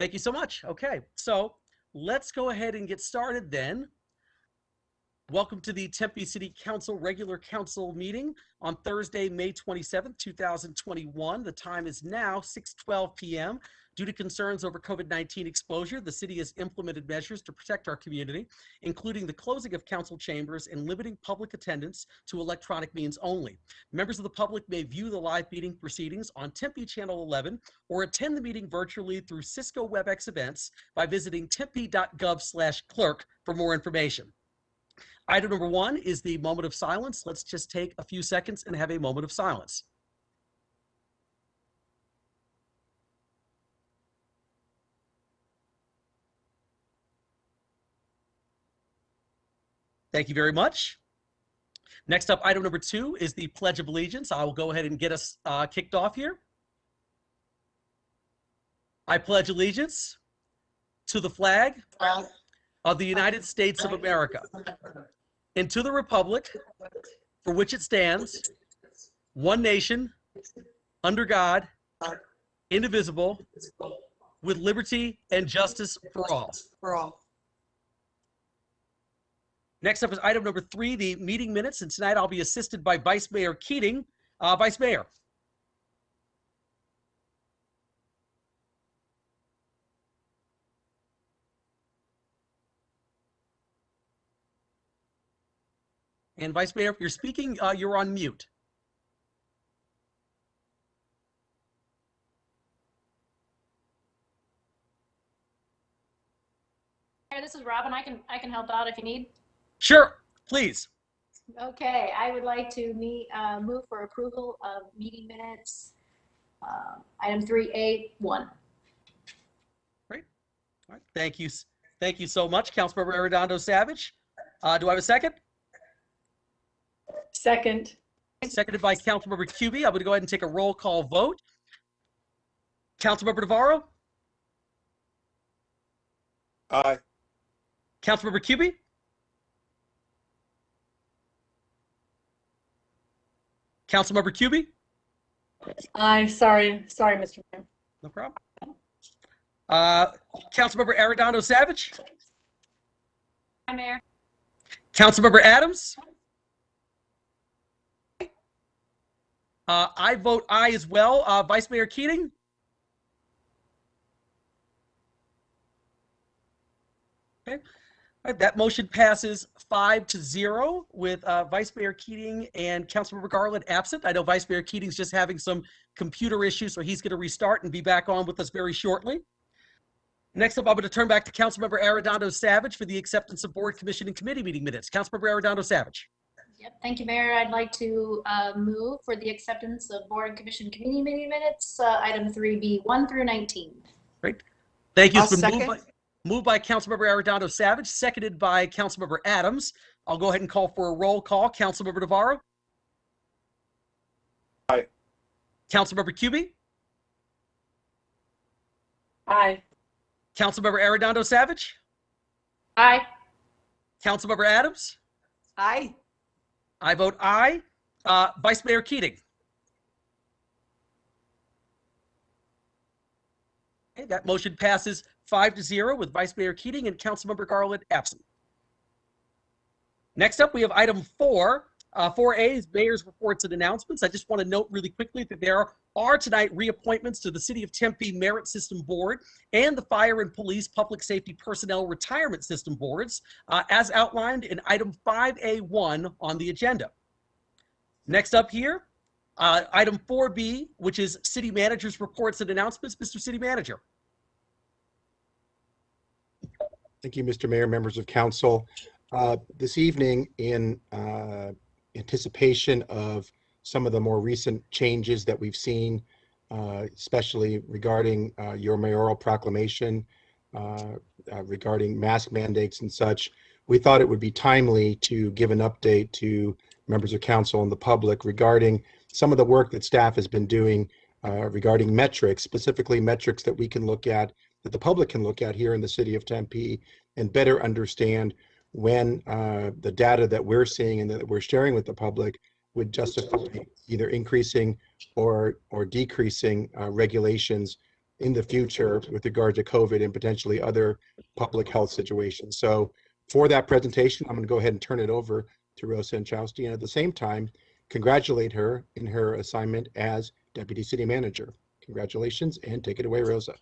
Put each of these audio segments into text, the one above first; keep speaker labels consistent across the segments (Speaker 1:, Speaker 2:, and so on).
Speaker 1: Thank you so much. Okay, so let's go ahead and get started then. Welcome to the Tempe City Council regular council meeting on Thursday, May 27th, 2021. The time is now 6:12 p.m. Due to concerns over COVID-19 exposure, the city has implemented measures to protect our community, including the closing of council chambers and limiting public attendance to electronic means only. Members of the public may view the live meeting proceedings on Tempe Channel 11 or attend the meeting virtually through Cisco WebEx events by visiting tempe.gov/clerk for more information. Item number one is the moment of silence. Let's just take a few seconds and have a moment of silence. Thank you very much. Next up, item number two is the Pledge of Allegiance. I will go ahead and get us kicked off here. I pledge allegiance to the flag of the United States of America and to the republic for which it stands, one nation, under God, indivisible, with liberty and justice for all. Next up is item number three, the meeting minutes, and tonight I'll be assisted by Vice Mayor Keating. Vice Mayor. And Vice Mayor, if you're speaking, you're on mute.
Speaker 2: This is Robin. I can help out if you need.
Speaker 1: Sure, please.
Speaker 2: Okay, I would like to move for approval of meeting minutes, item 3A1.
Speaker 1: Great. All right. Thank you. Thank you so much, Councilmember Arredondo Savage. Do I have a second?
Speaker 3: Second.
Speaker 1: Seconded by Councilmember Cubie. I'm going to go ahead and take a roll call vote. Councilmember Navarro?
Speaker 4: Aye.
Speaker 1: Councilmember Cubie? Councilmember Cubie?
Speaker 3: Aye. Sorry, Mr. Mayor.
Speaker 1: No problem. Councilmember Arredondo Savage?
Speaker 2: Hi, Mayor.
Speaker 1: Councilmember Adams? I vote aye as well. Vice Mayor Keating? Okay. All right, that motion passes 5-0 with Vice Mayor Keating and Councilmember Garland absent. I know Vice Mayor Keating's just having some computer issues, so he's going to restart and be back on with us very shortly. Next up, I'm going to turn back to Councilmember Arredondo Savage for the acceptance of board, commission, and committee meeting minutes. Councilmember Arredondo Savage.
Speaker 2: Yep, thank you, Mayor. I'd like to move for the acceptance of board and commission committee meeting minutes, item 3B1 through 19.
Speaker 1: Great. Thank you.
Speaker 3: I'll
Speaker 1: It's been
Speaker 3: second.
Speaker 1: moved by Councilmember Arredondo Savage, seconded by Councilmember Adams. I'll go ahead and call for a roll call. Councilmember Navarro?
Speaker 4: Aye.
Speaker 1: Councilmember Cubie?
Speaker 3: Aye.
Speaker 1: Councilmember Arredondo Savage?
Speaker 2: Aye.
Speaker 1: Councilmember Adams?
Speaker 3: Aye.
Speaker 1: I vote aye. Vice Mayor Keating? Okay, that motion passes 5-0 with Vice Mayor Keating and Councilmember Garland absent. Next up, we have item 4. 4A is Mayor's Reports and Announcements. I just want to note really quickly that there are tonight reappointments to the City of Tempe Merit System Board and the Fire and Police Public Safety Personnel Retirement System Boards, as outlined in item 5A1 on the agenda. Next up here, item 4B, which is City Manager's Reports and Announcements. Mr. City Manager.
Speaker 5: Thank you, Mr. Mayor, members of council. This evening, in anticipation of some of the more recent changes that we've seen, especially regarding your mayoral proclamation, regarding mask mandates and such, we thought it would be timely to give an update to members of council and the public regarding some of the work that staff has been doing regarding metrics, specifically metrics that we can look at, that the public can look at here in the city of Tempe and better understand when the data that we're seeing and that we're sharing with the public would justify either increasing or decreasing regulations in the future with regard to COVID and potentially other public health situations. So for that presentation, I'm going to go ahead and turn it over to Rosa Inchowski, and at the same time, congratulate her in her assignment as Deputy City Manager. Congratulations, and take it away, Rosa.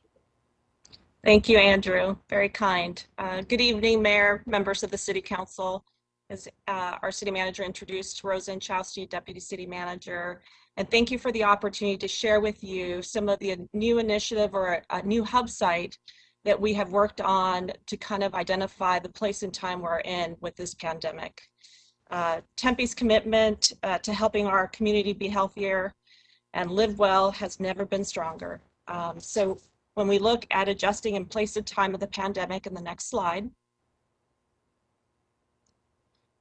Speaker 4: Thank you, Andrew. Very kind. Good evening, Mayor, members of the City Council. As our City Manager introduced, Rosa Inchowski, Deputy City Manager. And thank you for the opportunity to share with you some of the new initiative or a new hub site that we have worked on to kind of identify the place and time we're in with this pandemic. Tempe's commitment to helping our community be healthier and live well has never been stronger. So when we look at adjusting in place and time of the pandemic in the next slide,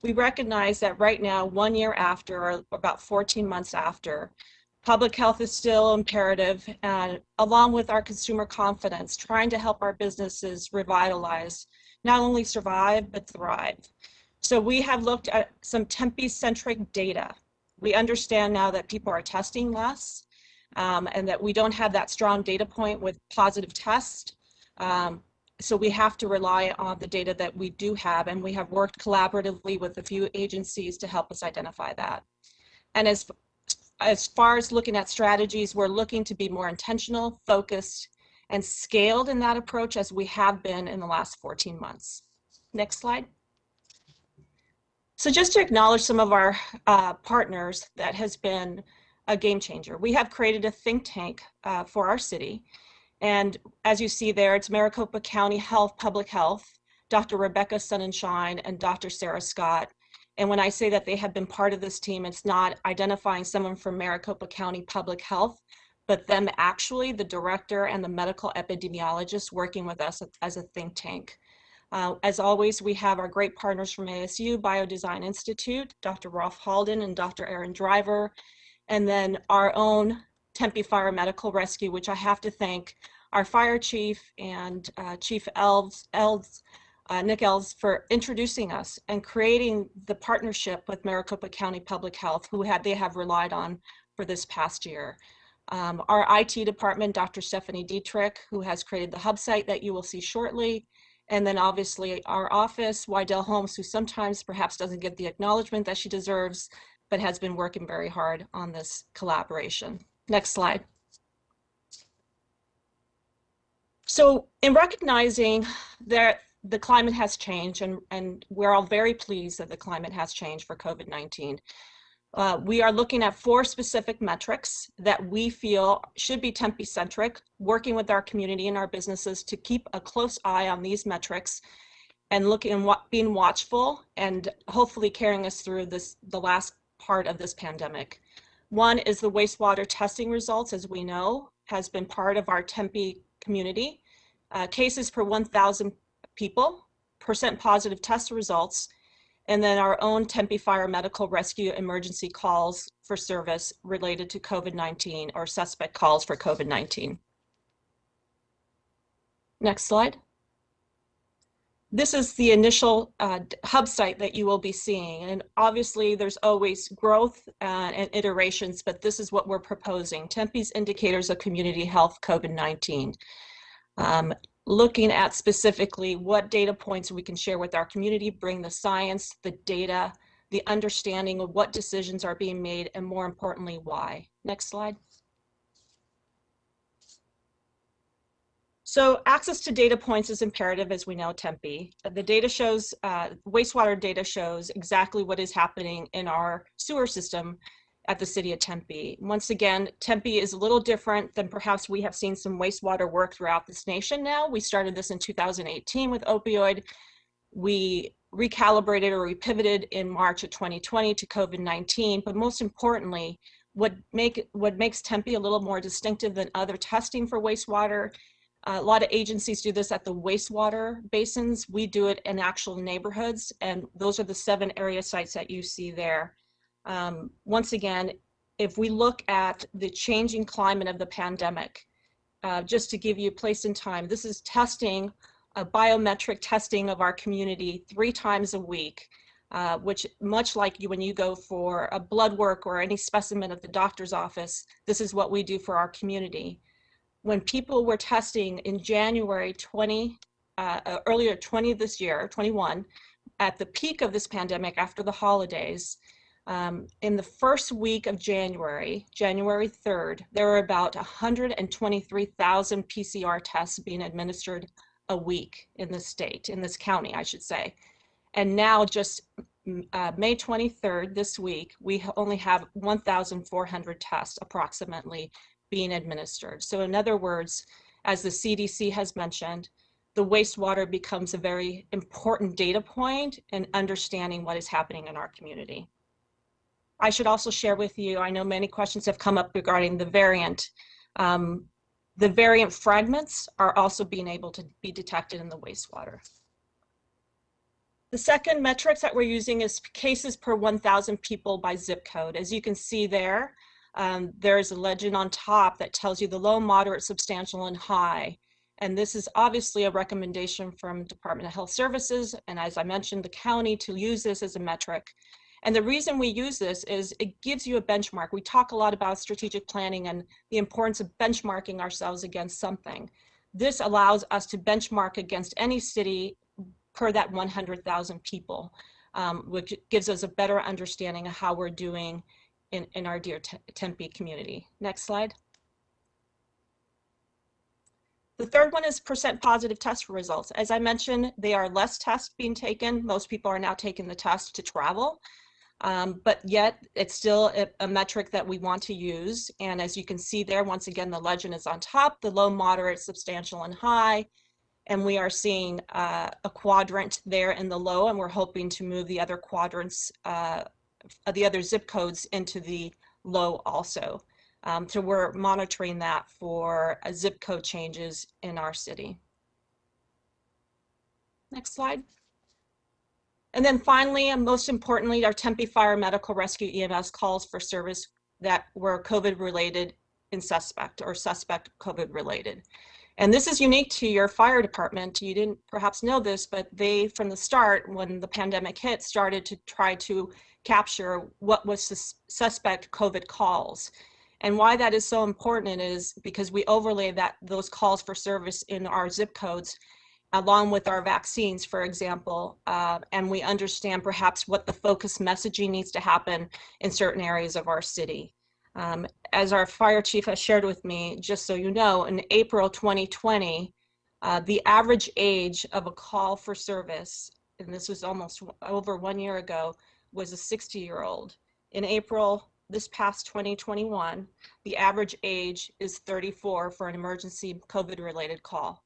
Speaker 4: we recognize that right now, 1 year after, or about 14 months after, public health is still imperative, and along with our consumer confidence, trying to help our businesses revitalize, not only survive, but thrive. So we have looked at some Tempe-centric data. We understand now that people are testing less, and that we don't have that strong data point with positive tests. So we have to rely on the data that we do have, and we have worked collaboratively with a few agencies to help us identify that. And as far as looking at strategies, we're looking to be more intentional, focused, and scaled in that approach as we have been in the last 14 months. Next slide. So just to acknowledge some of our partners, that has been a game changer. We have created a think tank for our city. And as you see there, it's Maricopa County Public Health, Dr. Rebecca Sunshine, and Dr. Sarah Scott. And when I say that they have been part of this team, it's not identifying someone from Maricopa County Public Health, but them actually, the director and the medical epidemiologist, working with us as a think tank. As always, we have our great partners from ASU, Biodesign Institute, Dr. Rolf Halden and Dr. Aaron Driver, and then our own Tempe Fire Medical Rescue, which I have to thank our fire chief and Chief Nick Elves for introducing us and creating the partnership with Maricopa County Public Health, who they have relied on for this past year. Our IT department, Dr. Stephanie Dietrich, who has created the hub site that you will see shortly. And then obviously our office, Wydell Holmes, who sometimes perhaps doesn't get the acknowledgement that she deserves, but has been working very hard on this collaboration. Next slide. So in recognizing that the climate has changed, and we're all very pleased that the climate has changed for COVID-19, we are looking at 4 specific metrics that we feel should be Tempe-centric, working with our community and our businesses to keep a close eye on these metrics and being watchful and hopefully carrying us through the last part of this pandemic. One is the wastewater testing results, as we know, has been part of our Tempe community. Cases per 1,000 people, % positive test results, and then our own Tempe Fire Medical Rescue emergency calls for service related to COVID-19 or suspect calls for COVID-19. Next slide. This is the initial hub site that you will be seeing. And obviously there's always growth and iterations, but this is what we're proposing. Tempe's Indicators of Community Health COVID-19. Looking at specifically what data points we can share with our community, bring the science, the data, the understanding of what decisions are being made, and more importantly, why. Next slide. So access to data points is imperative, as we know, Tempe. The data shows, wastewater data shows exactly what is happening in our sewer system at the city of Tempe. Once again, Tempe is a little different than perhaps we have seen some wastewater work throughout this nation now. We started this in 2018 with opioid. We recalibrated or we pivoted in March of 2020 to COVID-19, but most importantly, what makes Tempe a little more distinctive than other testing for wastewater, a lot of agencies do this at the wastewater basins. We do it in actual neighborhoods, and those are the 7 area sites that you see there. Once again, if we look at the changing climate of the pandemic, just to give you place and time, this is testing, biometric testing of our community 3 times a week, which much like when you go for a blood work or any specimen at the doctor's office, this is what we do for our community. when people were testing in January earlier 20 this year, 21, at the peak of this pandemic after the holidays, in the first week of January, January 3rd, there were about 123,000 PCR tests being administered a week in the state, in this county, I should say. And now just May 23rd, this week, we only have 1,400 tests approximately being administered. So in other words, as the CDC has mentioned, the wastewater becomes a very important data point in understanding what is happening in our community. I should also share with you, I know many questions have come up regarding the variant. The variant fragments are also being able to be detected in the wastewater. The second metrics that we're using is cases per 1,000 people by zip code. As you can see there, there's a legend on top that tells you the low, moderate, substantial, and high. And this is obviously a recommendation from Department of Health Services, and as I mentioned, the county, to use this as a metric. And the reason we use this is it gives you a benchmark. We talk a lot about strategic planning and the importance of benchmarking ourselves against something. This allows us to benchmark against any city per that 100,000 people, which gives us a better understanding of how we're doing in our dear Tempe community. Next slide. The third one is % positive test results. As I mentioned, they are less tests being taken. Most people are now taking the test to travel, but yet it's still a metric that we want to use. And as you can see there, once again, the legend is on top, the low, moderate, substantial, and high. And we are seeing a quadrant there in the low, and we're hoping to move the other quadrants, the other zip codes into the low also. So we're monitoring that for zip code changes in our city. Next slide. And then finally, and most importantly, our Tempe Fire Medical Rescue EMS calls for service that were COVID related in suspect or suspect COVID related. And this is unique to your fire department. You didn't perhaps know this, but they, from the start, when the pandemic hit, started to try to capture what was suspect COVID calls. And why that is so important is because we overlay those calls for service in our zip codes along with our vaccines, for example, and we understand perhaps what the focus messaging needs to happen in certain areas of our city. As our fire chief has shared with me, just so you know, in April 2020, the average age of a call for service, and this was almost over 1 year ago, was a 60-year-old. In April this past 2021, the average age is 34 for an emergency COVID-related call,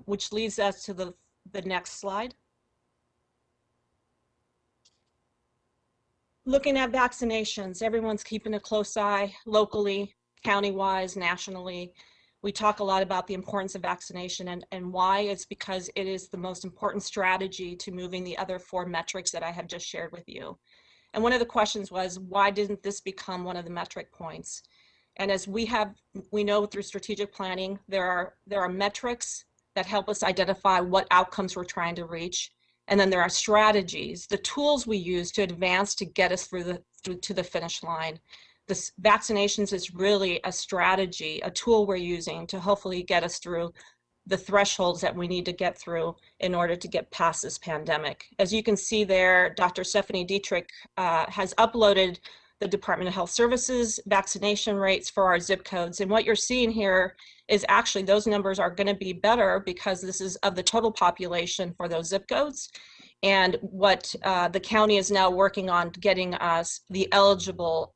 Speaker 4: which leads us to the next slide. Looking at vaccinations, everyone's keeping a close eye locally, county-wise, nationally. We talk a lot about the importance of vaccination and why. It's because it is the most important strategy to moving the other 4 metrics that I have just shared with you. And one of the questions was, why didn't this become one of the metric points? And as we know through strategic planning, there are metrics that help us identify what outcomes we're trying to reach. And then there are strategies, the tools we use to advance to get us through to the finish line. This vaccinations is really a strategy, a tool we're using to hopefully get us through the thresholds that we need to get through in order to get past this pandemic. As you can see there, Dr. Stephanie Dietrich has uploaded the Department of Health Services vaccination rates for our zip codes. And what you're seeing here is actually those numbers are going to be better because this is of the total population for those zip codes. And what the county is now working on getting us the eligible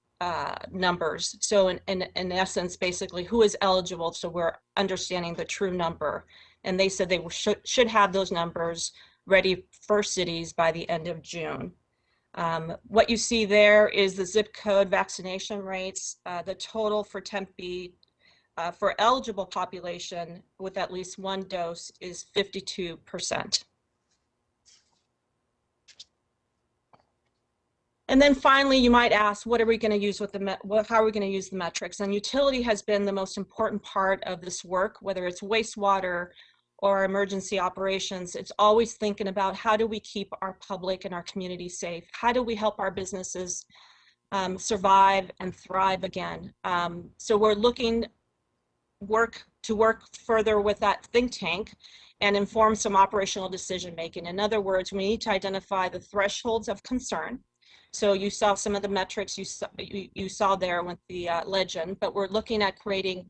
Speaker 4: numbers. So in essence, basically who is eligible, so we're understanding the true number. And they said they should have those numbers ready for cities by the end of June. What you see there is the zip code vaccination rates. The total for Tempe for eligible population with at least 1 dose is 52%. And then finally, you might ask, what are we going to use with how are we going to use the metrics? And utility has been the most important part of this work, whether it's wastewater or emergency operations. It's always thinking about how do we keep our public and our community safe? How do we help our businesses survive and thrive again? So we're looking work further with that think tank and inform some operational decision making. In other words, we need to identify the thresholds of concern. So you saw some of the metrics you saw there with the legend, but we're looking at creating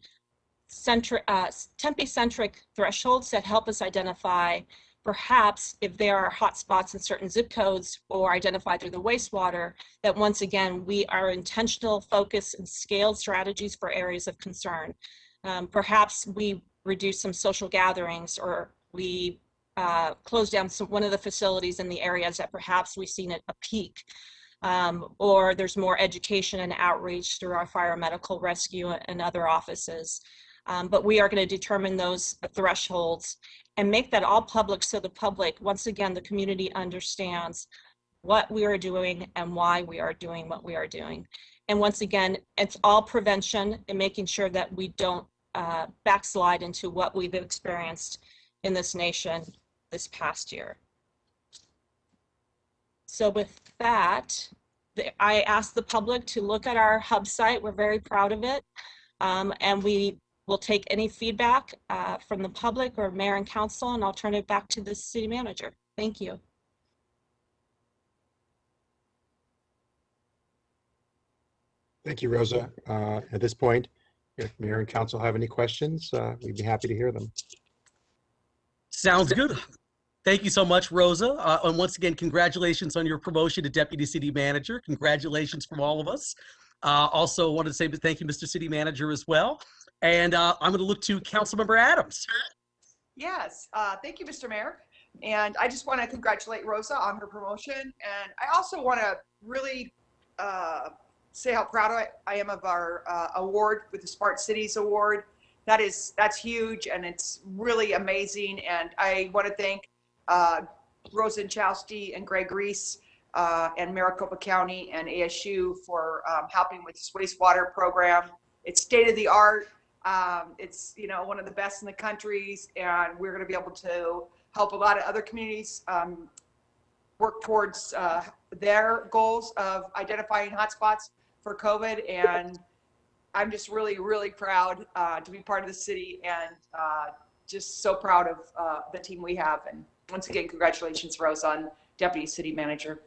Speaker 4: Tempe-centric thresholds that help us identify perhaps if there are hotspots in certain zip codes or identified through the wastewater, that once again, we are intentional focus and scaled strategies for areas of concern. Perhaps we reduce some social gatherings, or we close down one of the facilities in the areas that perhaps we've seen a peak. Or there's more education and outreach through our fire medical rescue and other offices. But we are going to determine those thresholds and make that all public, so the public, once again, the community understands what we are doing and why we are doing what we are doing. And once again, it's all prevention and making sure that we don't backslide into what we've experienced in this nation this past year. So with that, I asked the public to look at our hub site. We're very proud of it. And we will take any feedback from the public or mayor and council, and I'll turn it back to the city manager. Thank you.
Speaker 5: Thank you, Rosa. At this point, if mayor and council have any questions, we'd be happy to hear them.
Speaker 1: Sounds good. Thank you so much, Rosa. And once again, congratulations on your promotion to Deputy City Manager. Congratulations from all of us. Also wanted to say thank you, Mr. City Manager, as well. And I'm going to look to Councilmember Adams.
Speaker 6: Yes, thank you, Mr. Mayor. And I just want to congratulate Rosa on her promotion. And I also want to really say how proud I am of our award with the Smart Cities Award. That's huge, and it's really amazing. And I want to thank Rosa Chowsky and Greg Reese and Maricopa County and ASU for helping with this wastewater program. It's state of the art. It's one of the best in the countries, and we're going to be able to help a lot of other communities work towards their goals of identifying hotspots for COVID. And I'm just really, really proud to be part of the city, and just so proud of the team we have. And once again, congratulations, Rose, on Deputy City Manager.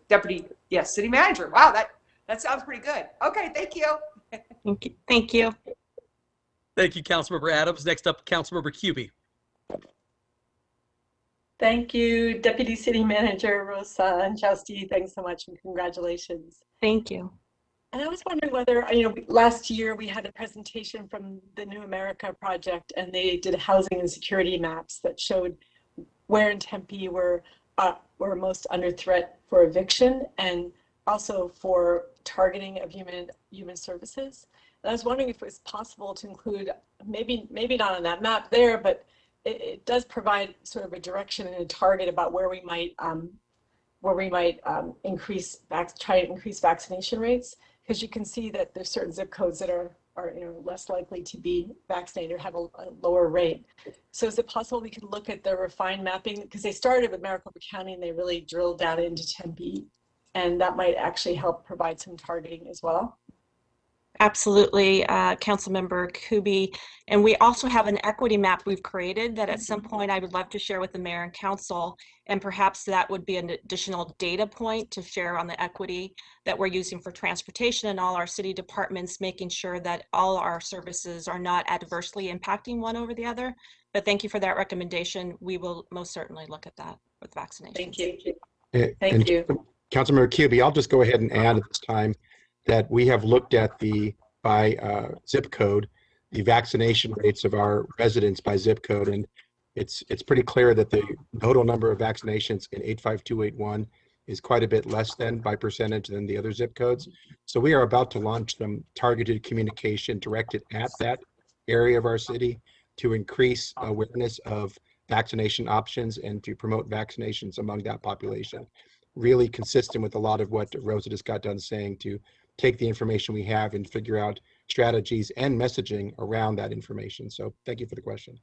Speaker 6: City Manager. Wow, that sounds pretty good. Okay, thank you.
Speaker 4: Thank you. Thank you.
Speaker 1: Thank you, Councilmember Adams. Next up, Councilmember Cubie.
Speaker 3: Thank you, Deputy City Manager Rosa and Chowsky. Thanks so much, and congratulations.
Speaker 4: Thank you.
Speaker 3: And I was wondering whether, last year we had a presentation from the New America Project, and they did housing and security maps that showed where in Tempe were most under threat for eviction, and also for targeting of human services. And I was wondering if it was possible to include, maybe not on that map there, but it does provide sort of a direction and a target about where we might try to increase vaccination rates, because you can see that there's certain zip codes that are less likely to be vaccinated or have a lower rate. So is it possible we could look at the refined mapping, because they started with Maricopa County and they really drilled down into Tempe, and that might actually help provide some targeting as well?
Speaker 4: Absolutely, Councilmember Kuby. And we also have an equity map we've created that at some point I would love to share with the mayor and council, and perhaps that would be an additional data point to share on the equity that we're using for transportation in all our city departments, making sure that all our services are not adversely impacting one over the other. But thank you for that recommendation. We will most certainly look at that with vaccinations.
Speaker 3: Thank you.
Speaker 5: Thank you. Councilmember Cubie, I'll just go ahead and add at this time that we have looked at by zip code, the vaccination rates of our residents by zip code, and it's pretty clear that the total number of vaccinations in 85281 is quite a bit less than by percentage than the other zip codes. So we are about to launch some targeted communication directed at that area of our city to increase awareness of vaccination options and to promote vaccinations among that population. Really consistent with a lot of what Rosa just got done saying, to take the information we have and figure out strategies and messaging around that information. So thank you for the question.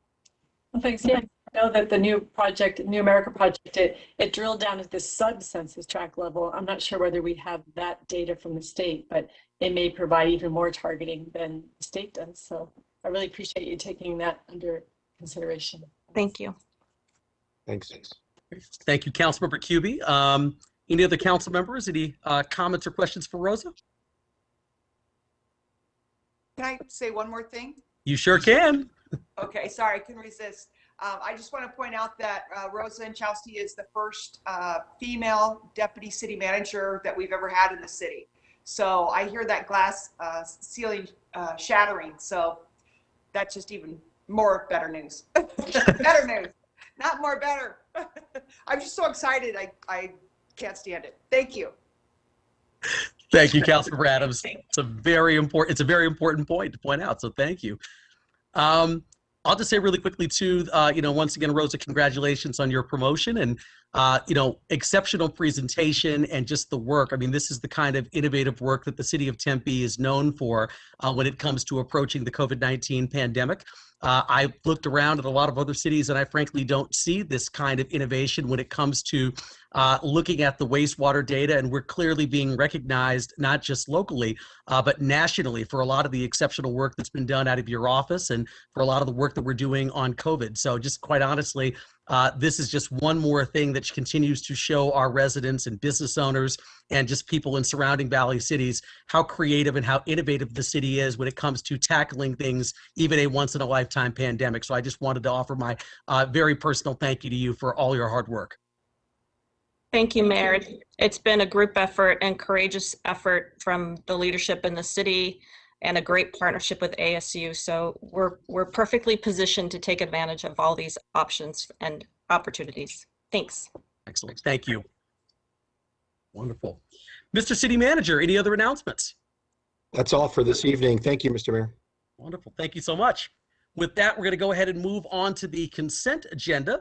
Speaker 3: Well, thanks. Yeah, I know that the New America Project, it drilled down at this sub-census tract level. I'm not sure whether we have that data from the state, but it may provide even more targeting than the state does. So I really appreciate you taking that under consideration.
Speaker 4: Thank you.
Speaker 5: Thanks.
Speaker 1: Thank you, Councilmember Cubie. Any other council members? Any comments or questions for Rosa?
Speaker 6: Can I say one more thing?
Speaker 1: You sure can.
Speaker 6: Okay, sorry, I couldn't resist. I just want to point out that Rosa Inchowski is the first female deputy city manager that we've ever had in the city. So I hear that glass ceiling shattering. So that's just even more better news. Better news, not more better. I'm just so excited. I can't stand it. Thank you.
Speaker 1: Thank you, Councilmember Adams. It's a very important point to point out. So thank you. I'll just say really quickly too, once again, Rosa, congratulations on your promotion and, exceptional presentation and just the work. I mean, this is the kind of innovative work that the city of Tempe is known for when it comes to approaching the COVID-19 pandemic. I looked around at a lot of other cities and I frankly don't see this kind of innovation when it comes to looking at the wastewater data, and we're clearly being recognized not just locally, but nationally for a lot of the exceptional work that's been done out of your office and for a lot of the work that we're doing on COVID. So just quite honestly, this is just one more thing that continues to show our residents and business owners and just people in surrounding Valley cities how creative and how innovative the city is when it comes to tackling things, even a once-in-a-lifetime pandemic. So I just wanted to offer my very personal thank you to you for all your hard work.
Speaker 4: Thank you, Mayor. It's been a group effort and courageous effort from the leadership in the city and a great partnership with ASU. So we're perfectly positioned to take advantage of all these options and opportunities. Thanks.
Speaker 1: Excellent. Thank you. Wonderful. Mr. City Manager, any other announcements?
Speaker 5: That's all for this evening. Thank you, Mr. Mayor.
Speaker 1: Wonderful. Thank you so much. With that, we're going to go ahead and move on to the consent agenda.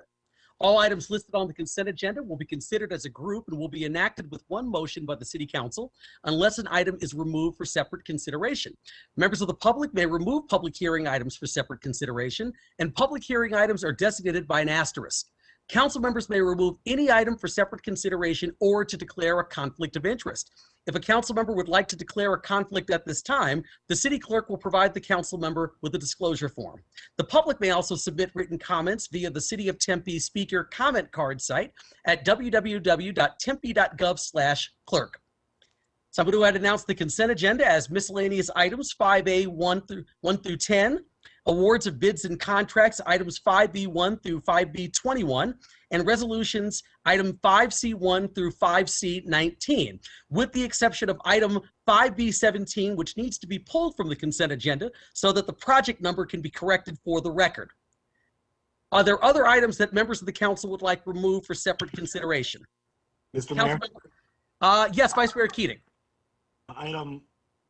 Speaker 1: All items listed on the consent agenda will be considered as a group and will be enacted with one motion by the City Council unless an item is removed for separate consideration. Members of the public may remove public hearing items for separate consideration, and public hearing items are designated by an asterisk. Council members may remove any item for separate consideration or to declare a conflict of interest. If a council member would like to declare a conflict at this time, the city clerk will provide the council member with a disclosure form. The public may also submit written comments via the City of Tempe speaker comment card site at www.tempe.gov/clerk. So I'm going to go ahead and announce the consent agenda as miscellaneous items 5A 1 through 10. Awards of bids and contracts, items 5B1 through 5B21, and resolutions, item 5C1 through 5C19, with the exception of item 5B17, which needs to be pulled from the consent agenda so that the project number can be corrected for the record. Are there other items that members of the council would like removed for separate consideration?
Speaker 7: Mr. Mayor,
Speaker 1: Yes, Vice Mayor Keating.
Speaker 7: item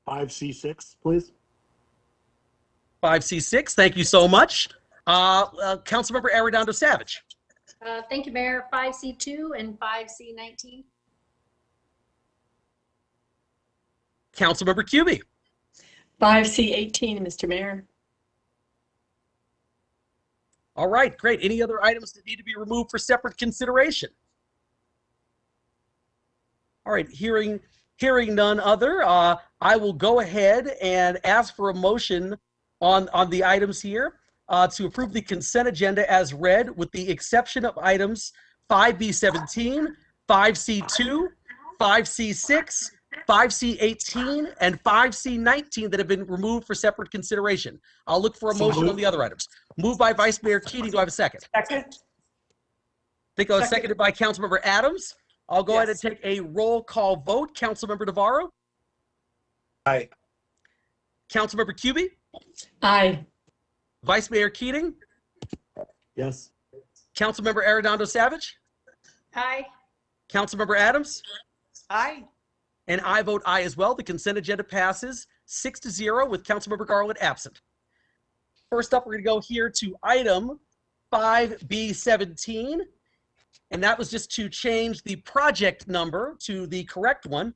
Speaker 7: 5C6, please.
Speaker 1: 5C6, thank you so much. Councilmember Arredondo Savage.
Speaker 2: Thank you, Mayor. 5C2 and 5C19.
Speaker 1: Councilmember Cubie.
Speaker 3: 5C18, Mr. Mayor.
Speaker 1: All right, great. Any other items that need to be removed for separate consideration? All right, hearing none other, I will go ahead and ask for a motion on the items here to approve the consent agenda as read, with the exception of items 5B17, 5C2, 5C6, 5C18, and 5C19 that have been removed for separate consideration. I'll look for a motion on the other items. Moved by Vice Mayor Keating. Do I have a second?
Speaker 6: Second.
Speaker 1: I think I was seconded by Councilmember Adams. I'll go ahead and take a roll call vote. Councilmember Navarro?
Speaker 7: Aye.
Speaker 1: Councilmember Cubie?
Speaker 3: Aye.
Speaker 1: Vice Mayor Keating?
Speaker 7: Yes.
Speaker 1: Councilmember Arredondo Savage?
Speaker 2: Aye.
Speaker 1: Councilmember Adams?
Speaker 6: Aye.
Speaker 1: And I vote aye as well. The consent agenda passes 6-0 with Councilmember Garland absent. First up, we're going to go here to item 5B17. And that was just to change the project number to the correct one.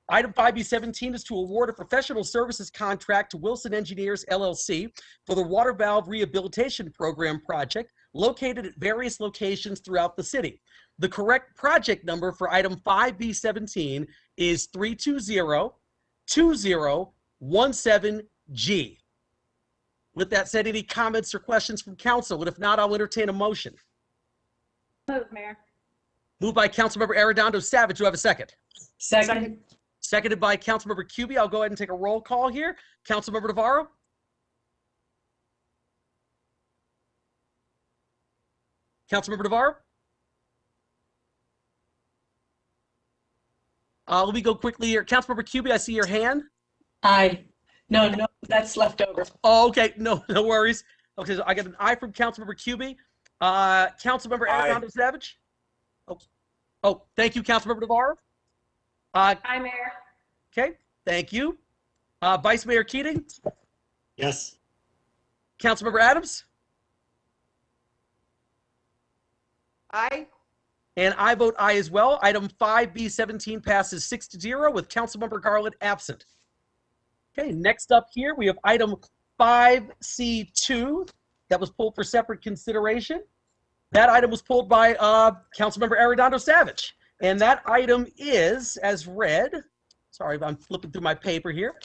Speaker 1: Item 5B17 is to award a professional services contract to Wilson Engineers, LLC for the water valve rehabilitation program project located at various locations throughout the city. The correct project number for item 5B17 is 320-2017G. With that said, any comments or questions from council? And if not, I'll entertain a motion.
Speaker 2: Move, Mayor.
Speaker 1: Moved by Councilmember Arredondo Savage. Do I have a second?
Speaker 3: Second.
Speaker 1: Seconded by Councilmember Cubie. I'll go ahead and take a roll call here. Councilmember Navarro? Councilmember Navarro? Let me go quickly here. Councilmember Cubie, I see your hand.
Speaker 3: Aye. No, that's left over.
Speaker 1: Oh, okay. No worries. Okay, so I got an aye from Councilmember Cubie. Councilmember
Speaker 7: Aye.
Speaker 1: Arredondo Savage? Oh, thank you, Councilmember Navarro.
Speaker 2: Aye, Mayor.
Speaker 1: Okay, thank you. Vice Mayor Keating?
Speaker 7: Yes.
Speaker 1: Councilmember Adams?
Speaker 6: Aye.
Speaker 1: And I vote aye as well. Item 5B17 passes 6-0 with Councilmember Garland absent. Okay, next up here, we have item 5C2 that was pulled for separate consideration. That item was pulled by Councilmember Arredondo Savage. And that item is, as read, sorry, I'm flipping through my paper here.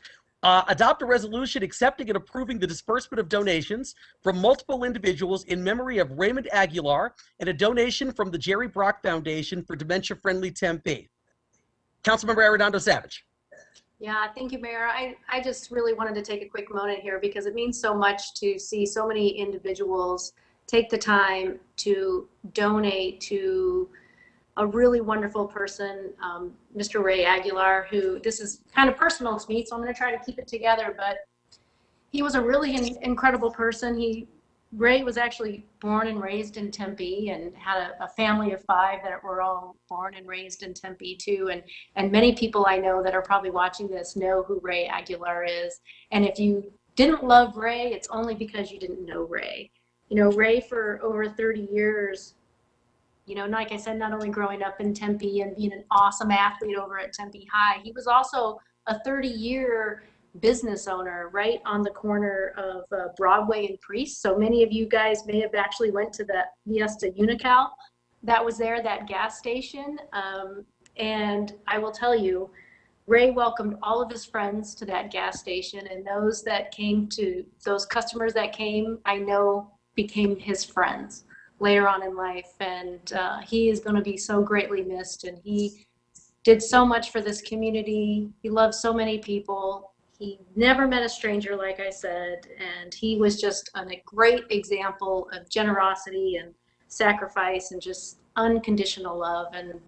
Speaker 1: Adopt a resolution accepting and approving the disbursement of donations from multiple individuals in memory of Raymond Aguilar and a donation from the Jerry Brock Foundation for Dementia Friendly Tempe. Councilmember Arredondo Savage.
Speaker 2: Yeah, thank you, Mayor. I just really wanted to take a quick moment here because it means so much to see so many individuals take the time to donate to a really wonderful person, Mr. Ray Aguilar, who this is kind of personal to me, so I'm going to try to keep it together, but he was a really incredible person. Ray was actually born and raised in Tempe and had a family of 5 that were all born and raised in Tempe too. And many people I know that are probably watching this know who Ray Aguilar is. And if you didn't love Ray, it's only because you didn't know Ray. You know, Ray for over 30 years, you know, like I said, not only growing up in Tempe and being an awesome athlete over at Tempe High, he was also a 30-year business owner right on the corner of Broadway and Priest. So many of you guys may have actually went to the Fiesta Unical that was there, that gas station. And I will tell you, Ray welcomed all of his friends to that gas station, and those customers that came, I know became his friends later on in life. And he is going to be so greatly missed. And he did so much for this community. He loved so many people. He never met a stranger, like I said, and he was just a great example of generosity and sacrifice and just unconditional love. And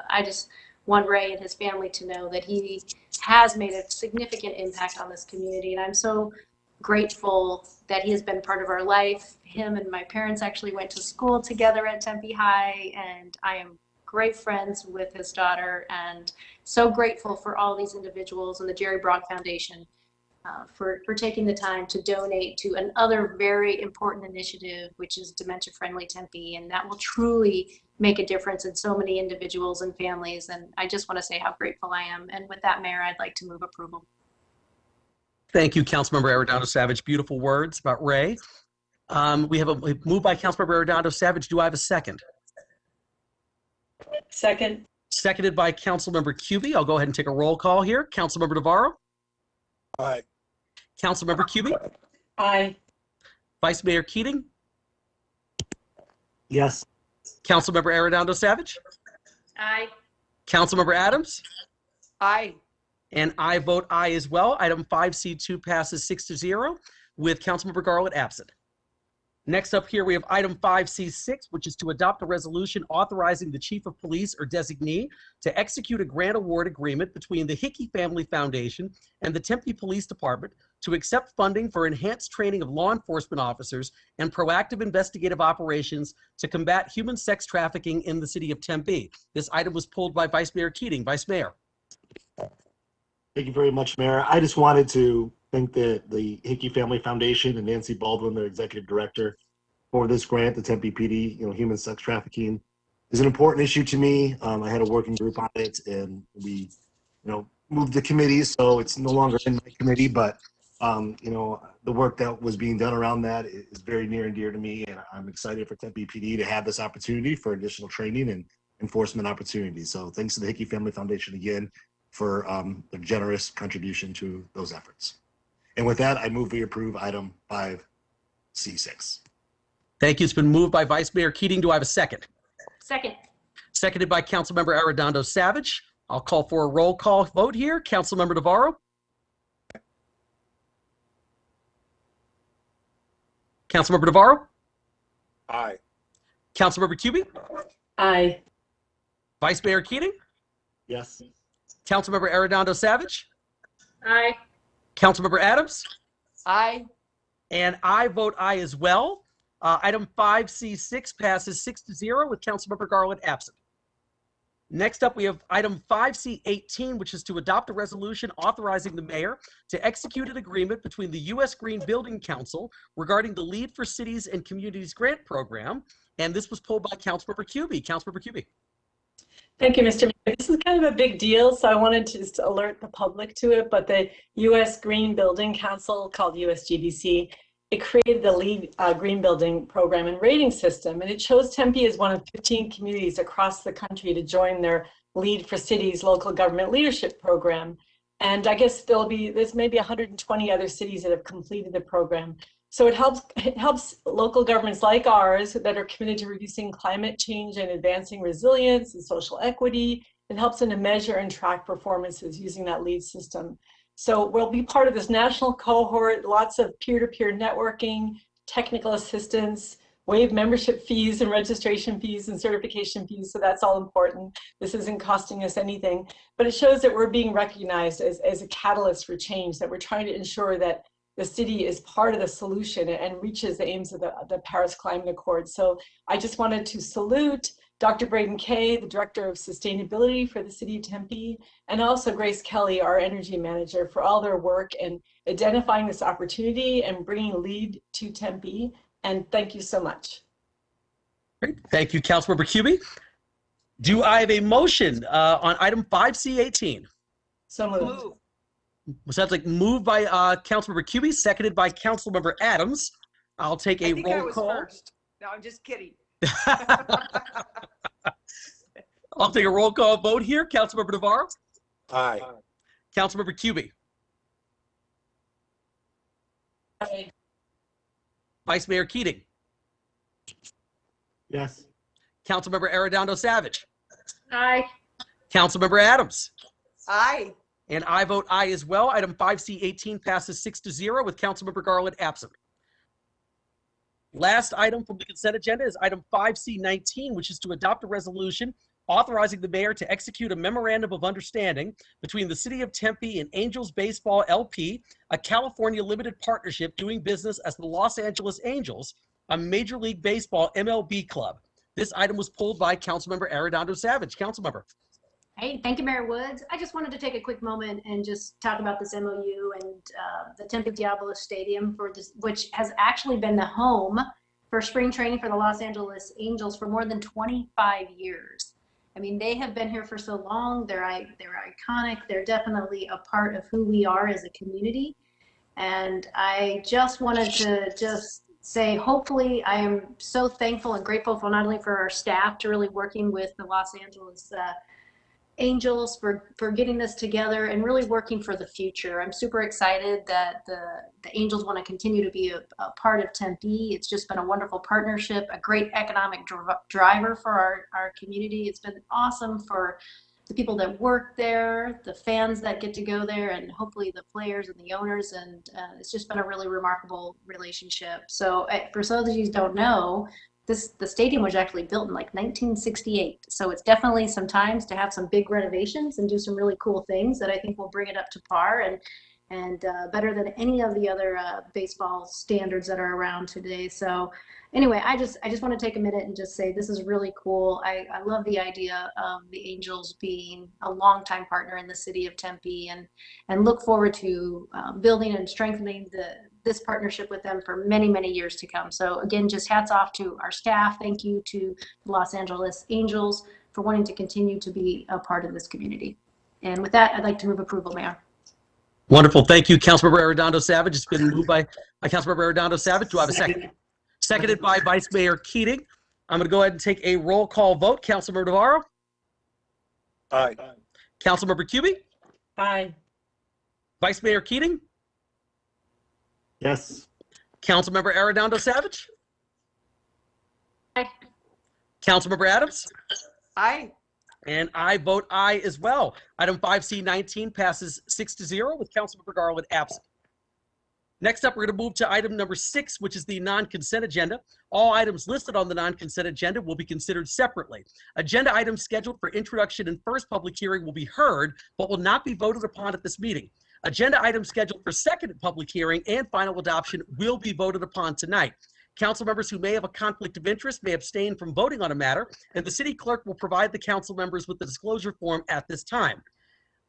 Speaker 2: I just want Ray and his family to know that he has made a significant impact on this community. And I'm so grateful that he has been part of our life. Him and my parents actually went to school together at Tempe High, and I am great friends with his daughter, and so grateful for all these individuals and the Jerry Brock Foundation for taking the time to donate to another very important initiative, which is Dementia Friendly Tempe, and that will truly make a difference in so many individuals and families. And I just want to say how grateful I am. And with that, Mayor, I'd like to move approval.
Speaker 1: Thank you, Councilmember Arredondo Savage. Beautiful words about Ray. We have a move by Councilmember Arredondo Savage. Do I have a second?
Speaker 3: Second.
Speaker 1: Seconded by Councilmember Cubie. I'll go ahead and take a roll call here. Councilmember Navarro.
Speaker 7: Aye.
Speaker 1: Councilmember Cubie.
Speaker 3: Aye.
Speaker 1: Vice Mayor Keating.
Speaker 7: Yes.
Speaker 1: Councilmember Arredondo Savage.
Speaker 2: Aye.
Speaker 1: Councilmember Adams.
Speaker 6: Aye.
Speaker 1: And I vote aye as well. Item 5C2 passes 6-0 with Councilmember Garland absent. Next up here, we have item 5C6, which is to adopt a resolution authorizing the chief of police or designee to execute a grant award agreement between the Hickey Family Foundation and the Tempe Police Department to accept funding for enhanced training of law enforcement officers and proactive investigative operations to combat human sex trafficking in the city of Tempe. This item was pulled by Vice Mayor Keating. Vice Mayor.
Speaker 7: Thank you very much, Mayor. I just wanted to thank the Hickey Family Foundation and Nancy Baldwin, their executive director, for this grant. The Tempe PD, human sex trafficking is an important issue to me. I had a working group on it, and we, moved the committees, so it's no longer in my committee. But the work that was being done around that is very near and dear to me, and I'm excited for Tempe PD to have this opportunity for additional training and enforcement opportunities. So thanks to the Hickey Family Foundation again for their generous contribution to those efforts. And with that, I move we approve item 5C6. C6.
Speaker 1: Thank you. It's been moved by Vice Mayor Keating. Do I have a second?
Speaker 2: Second.
Speaker 1: Seconded by Councilmember Arredondo Savage. I'll call for a roll call vote here. Councilmember Navarro. Councilmember Navarro.
Speaker 5: Aye.
Speaker 1: Councilmember Cubie.
Speaker 3: Aye.
Speaker 1: Vice Mayor Keating.
Speaker 7: Yes.
Speaker 1: Councilmember Arredondo Savage.
Speaker 2: Aye.
Speaker 1: Councilmember Adams.
Speaker 6: Aye.
Speaker 1: And I vote aye as well. Item 5C6 passes 6-0 with Councilmember Garland absent. Next up, we have item 5C18, which is to adopt a resolution authorizing the mayor to execute an agreement between the U.S. Green Building Council regarding the Lead for Cities and Communities grant program. And this was pulled by Councilmember Cubie. Councilmember Cubie.
Speaker 3: Thank you, Mr. Mayor. This is kind of a big deal, so I wanted to just alert the public to it, but the U.S. Green Building Council, called USGBC, it created the LEED Green Building Program and rating system, and it chose Tempe as one of 15 communities across the country to join their Lead for Cities local government leadership program. And I guess there's maybe 120 other cities that have completed the program. So it helps local governments like ours that are committed to reducing climate change and advancing resilience and social equity. It helps them to measure and track performances using that LEED system. So we'll be part of this national cohort, lots of peer-to-peer networking, technical assistance, waive membership fees and registration fees and certification fees. So that's all important. This isn't costing us anything, but it shows that we're being recognized as a catalyst for change, that we're trying to ensure that the city is part of the solution and reaches the aims of the Paris Climate Accord. So I just wanted to salute Dr. Braden Kay, the Director of Sustainability for the City of Tempe, and also Grace Kelly, our Energy Manager, for all their work in identifying this opportunity and bringing LEED to Tempe. And thank you so much.
Speaker 1: Great. Thank you, Councilmember Cubie. Do I have a motion on item 5C18?
Speaker 3: So moved.
Speaker 1: Sounds like moved by Councilmember Cubie, seconded by Councilmember Adams. I'll take a
Speaker 6: I think I
Speaker 1: roll
Speaker 6: was
Speaker 1: call.
Speaker 6: first. No, I'm just kidding.
Speaker 1: I'll take a roll call vote here. Councilmember Navarro.
Speaker 5: Aye.
Speaker 1: Councilmember Cubie.
Speaker 3: Aye.
Speaker 1: Vice Mayor Keating.
Speaker 7: Yes.
Speaker 1: Councilmember Arredondo Savage.
Speaker 2: Aye.
Speaker 1: Councilmember Adams.
Speaker 6: Aye.
Speaker 1: And I vote aye as well. Item 5C18 passes 6-0 with Councilmember Garland absent. Last item from the consent agenda is item 5C19, which is to adopt a resolution authorizing the mayor to execute a memorandum of understanding between the City of Tempe and Angels Baseball LP, a California limited partnership doing business as the Los Angeles Angels, a Major League Baseball MLB club. This item was pulled by Councilmember Arredondo Savage. Councilmember.
Speaker 2: Hey, thank you, Mayor Woods. I just wanted to take a quick moment and just talk about this MOU and the Tempe Diablo Stadium, for this, which has actually been the home for spring training for the Los Angeles Angels for more than 25 years. I mean, they have been here for so long. They're iconic. They're definitely a part of who we are as a community. And I just wanted to just say, hopefully, I am so thankful and grateful for not only for our staff to really working with the Los Angeles Angels for getting this together and really working for the future. I'm super excited that the Angels want to continue to be a part of Tempe. It's just been a wonderful partnership, a great economic driver for our community. It's been awesome for the people that work there, the fans that get to go there, and hopefully the players and the owners. And it's just been a really remarkable relationship. So for those of you who don't know, the stadium was actually built in like 1968. So it's definitely some times to have some big renovations and do some really cool things that I think will bring it up to par and better than any of the other baseball standards that are around today. So anyway, I just want to take a minute and just say this is really cool. I love the idea of the Angels being a longtime partner in the city of Tempe and look forward to building and strengthening this partnership with them for many, many years to come. So again, just hats off to our staff. Thank you to the Los Angeles Angels for wanting to continue to be a part of this community. And with that, I'd like to move approval, Mayor.
Speaker 1: Wonderful. Thank you, Councilmember Arredondo Savage. It's been moved by Councilmember Arredondo Savage. Do I have a second? Seconded by Vice Mayor Keating. I'm going to go ahead and take a roll call vote. Councilmember Navarro.
Speaker 5: Aye.
Speaker 1: Councilmember Cubie.
Speaker 3: Aye.
Speaker 1: Vice Mayor Keating.
Speaker 7: Yes.
Speaker 1: Councilmember Arredondo Savage?
Speaker 2: Aye.
Speaker 1: Councilmember Adams?
Speaker 6: Aye.
Speaker 1: And I vote aye as well. Item 5C19 passes 6-0 with Councilmember Garland absent. Next up, we're going to move to item number 6, which is the non-consent agenda. All items listed on the non-consent agenda will be considered separately. Agenda items scheduled for introduction and first public hearing will be heard, but will not be voted upon at this meeting. Agenda items scheduled for second public hearing and final adoption will be voted upon tonight. Council members who may have a conflict of interest may abstain from voting on a matter, and the city clerk will provide the council members with the disclosure form at this time.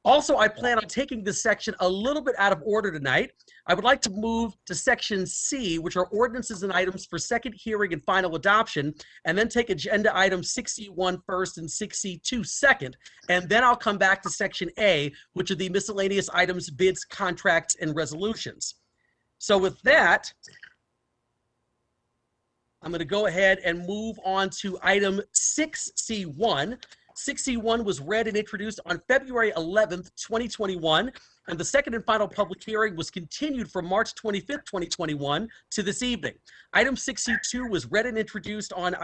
Speaker 1: Also, I plan on taking this section a little bit out of order tonight. I would like to move to section C, which are ordinances and items for second hearing and final adoption, and then take agenda items 6C1 first and 6C2 second, and then I'll come back to section A, which are the miscellaneous items, bids, contracts, and resolutions. So with that, I'm going to go ahead and move on to item 6C1. 6C1 was read and introduced on February 11th, 2021, and the second and final public hearing was continued from March 25th, 2021 to this evening. Item 6C2 was read and introduced on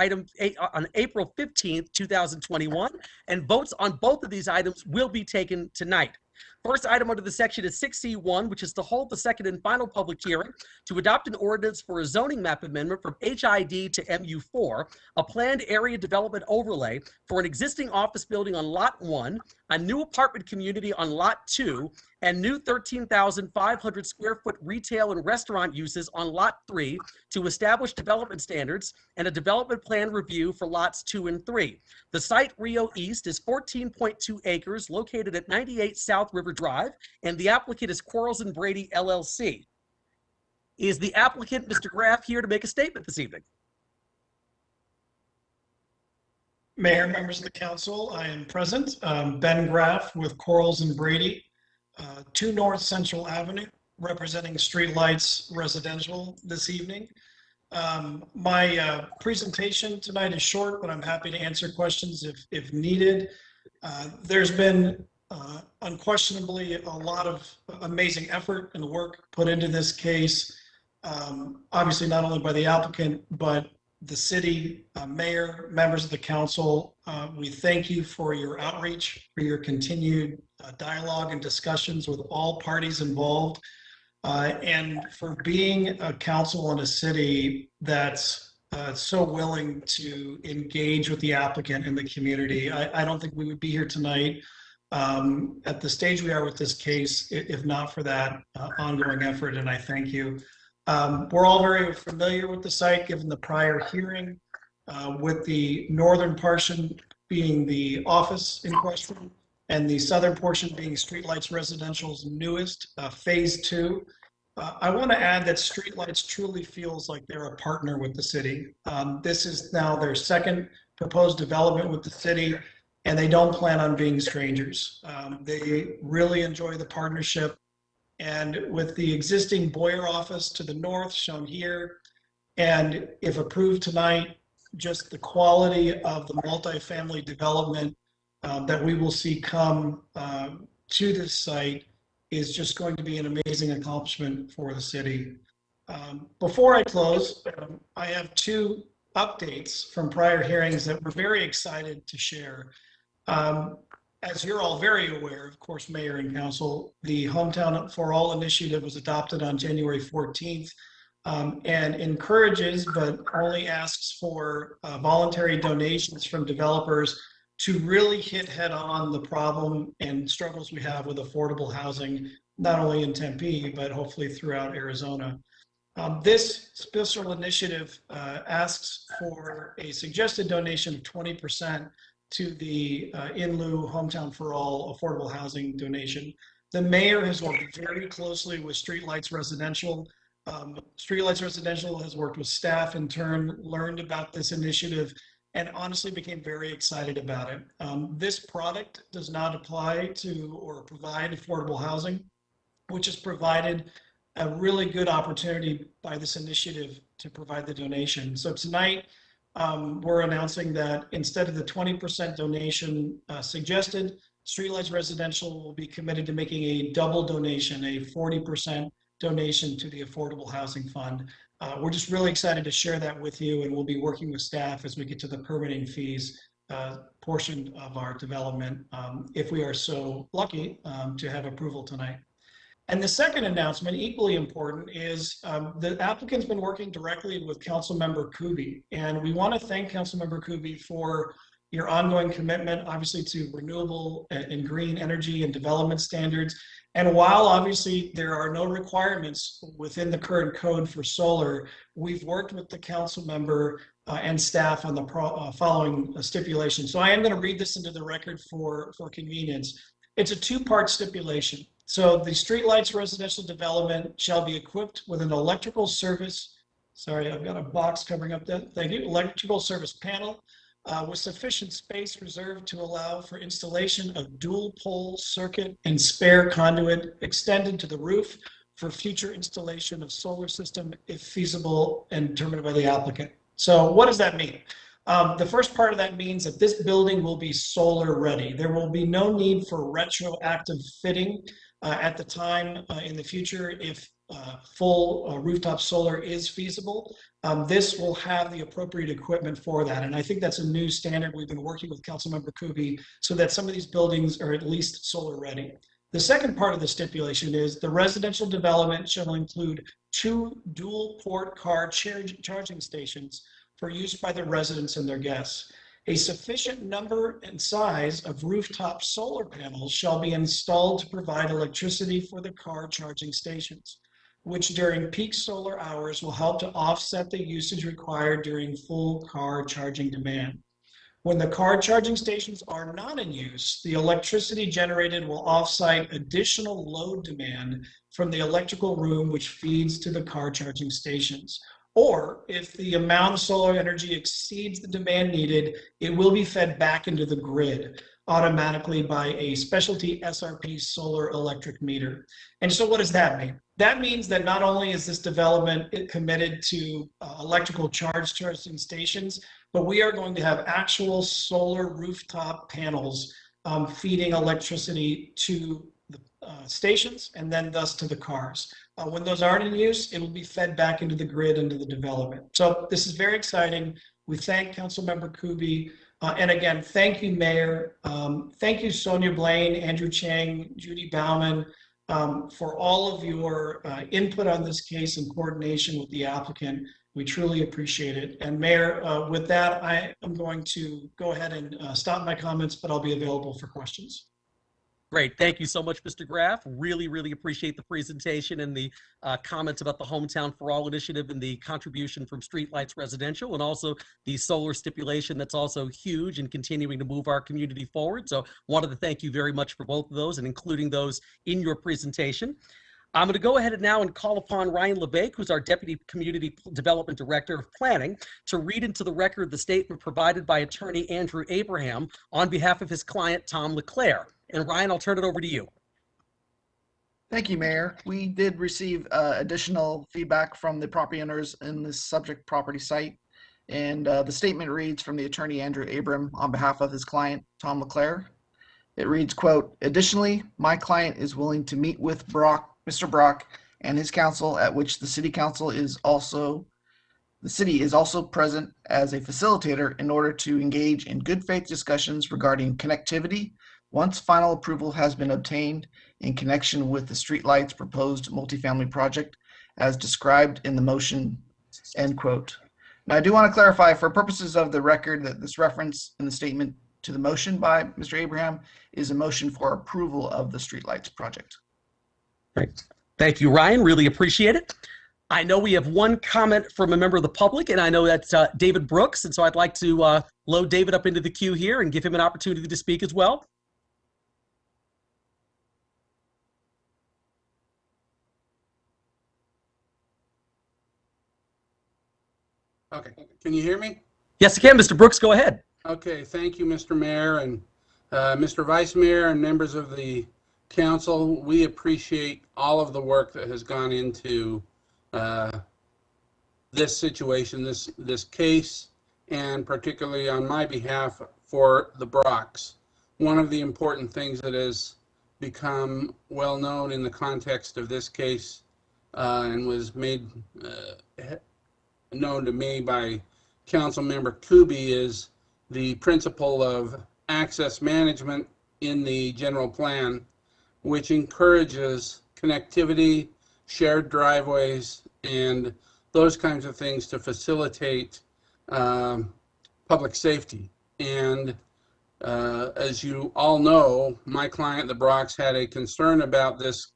Speaker 1: April 15th, 2021, and votes on both of these items will be taken tonight. First item under the section is 6C1, which is to hold the second and final public hearing to adopt an ordinance for a zoning map amendment from HID to MU4, a planned area development overlay for an existing office building on Lot 1, a new apartment community on Lot 2, and new 13,500 square foot retail and restaurant uses on Lot 3 to establish development standards and a development plan review for Lots 2 and 3. The site, Rio East, is 14.2 acres located at 98 South River Drive, and the applicant is Quarles and Brady, LLC. Is the applicant, Mr. Graff, here to make a statement this evening?
Speaker 8: Mayor, members of the council, I am present. Ben Graff with Quarles and Brady, 2 North Central Avenue, representing Streetlights Residential this evening. My presentation tonight is short, but I'm happy to answer questions if needed. There's been unquestionably a lot of amazing effort and work put into this case, obviously not only by the applicant, but the city, mayor, members of the council. We thank you for your outreach, for your continued dialogue and discussions with all parties involved, and for being a council in a city that's so willing to engage with the applicant and the community. I don't think we would be here tonight at the stage we are with this case if not for that ongoing effort, and I thank you. We're all very familiar with the site, given the prior hearing, with the northern portion being the office in question, and the southern portion being Streetlights Residential's newest, phase 2. I want to add that Streetlights truly feels like they're a partner with the city. This is now their second proposed development with the city, and they don't plan on being strangers. They really enjoy the partnership. And with the existing Boyer office to the north shown here, and if approved tonight, just the quality of the multifamily development that we will see come to this site is just going to be an amazing accomplishment for the city. Before I close, I have 2 updates from prior hearings that we're very excited to share. As you're all very aware, of course, Mayor and Council, the Hometown for All initiative was adopted on January 14th and encourages, but only asks for voluntary donations from developers to really hit head on the problem and struggles we have with affordable housing, not only in Tempe, but hopefully throughout Arizona. This special initiative asks for a suggested donation of 20% to the in lieu Hometown for All affordable housing donation. The mayor has worked very closely with Streetlights Residential. Streetlights Residential has worked with staff in turn, learned about this initiative, and honestly became very excited about it. This product does not apply to or provide affordable housing, which has provided a really good opportunity by this initiative to provide the donation. So tonight, we're announcing that instead of the 20% donation suggested, Streetlights Residential will be committed to making a double donation, a 40% donation to the Affordable Housing Fund. We're just really excited to share that with you, and we'll be working with staff as we get to the permitting fees portion of our development, if we are so lucky to have approval tonight. And the second announcement, equally important, is the applicant's been working directly with Councilmember Kuby. And we want to thank Councilmember Kuby for your ongoing commitment, obviously, to renewable and green energy and development standards. And while obviously there are no requirements within the current code for solar, we've worked with the council member and staff on the following stipulation. So I am going to read this into the record for convenience. It's a two-part stipulation. So the streetlights residential development shall be equipped with an electrical service. Sorry, I've got a box covering up that. Thank you. Electrical service panel with sufficient space reserved to allow for installation of dual pole circuit and spare conduit extended to the roof for future installation of solar system if feasible and determined by the applicant. So what does that mean? The first part of that means that this building will be solar ready. There will be no need for retroactive fitting at the time in the future if full rooftop solar is feasible. This will have the appropriate equipment for that. And I think that's a new standard. We've been working with Councilmember Kuby so that some of these buildings are at least solar ready. The second part of the stipulation is the residential development shall include 2 dual port car charging stations for use by the residents and their guests. A sufficient number and size of rooftop solar panels shall be installed to provide electricity for the car charging stations, which during peak solar hours will help to offset the usage required during full car charging demand. When the car charging stations are not in use, the electricity generated will offset additional load demand from the electrical room which feeds to the car charging stations. Or if the amount of solar energy exceeds the demand needed, it will be fed back into the grid automatically by a specialty SRP solar electric meter. And so what does that mean? That means that not only is this development committed to electrical charging stations, but we are going to have actual solar rooftop panels feeding electricity to the stations and then thus to the cars. When those aren't in use, it will be fed back into the grid, into the development. So this is very exciting. We thank Councilmember Kuby. And again, thank you, Mayor. Thank you, Sonia Blaine, Andrew Chang, Judy Bauman, for all of your input on this case and coordination with the applicant. We truly appreciate it. And Mayor, with that, I am going to go ahead and stop my comments, but I'll be available for questions.
Speaker 1: Great. Thank you so much, Mr. Graff. Really, really appreciate the presentation and the comments about the Hometown for All initiative and the contribution from Streetlights Residential, and also the solar stipulation that's also huge and continuing to move our community forward. So wanted to thank you very much for both of those and including those in your presentation. I'm going to go ahead and now and call upon Ryan LeBake, who's our Deputy Community Development Director of Planning, to read into the record the statement provided by attorney Andrew Abraham on behalf of his client, Tom LeClaire. And Ryan, I'll turn it over to you.
Speaker 9: Thank you, Mayor. We did receive additional feedback from the property owners in this subject property site. And the statement reads from the attorney Andrew Abram on behalf of his client, Tom LeClaire. It reads, quote, additionally, my client is willing to meet with Mr. Brock and his council, at which the city is also present as a facilitator in order to engage in good faith discussions regarding connectivity once final approval has been obtained in connection with the streetlights proposed multifamily project as described in the motion, end quote. Now, I do want to clarify for purposes of the record that this reference in the statement to the motion by Mr. Abraham is a motion for approval of the streetlights project.
Speaker 1: Great. Thank you, Ryan. Really appreciate it. I know we have one comment from a member of the public, and I know that's David Brooks. And so I'd like to load David up into the queue here and give him an opportunity to speak as well.
Speaker 10: Okay, can you hear me?
Speaker 1: Yes, I can. Mr. Brooks, go ahead.
Speaker 10: Okay, thank you, Mr. Mayor and Mr. Vice Mayor and members of the council. We appreciate all of the work that has gone into this situation, this case, and particularly on my behalf for the Brocks. One of the important things that has become well known in the context of this case and was made known to me by Councilmember Kuby is the principle of access management in the general plan, which encourages connectivity, shared driveways, and those kinds of things to facilitate public safety. And as you all know, my client, the Brocks, had a concern about this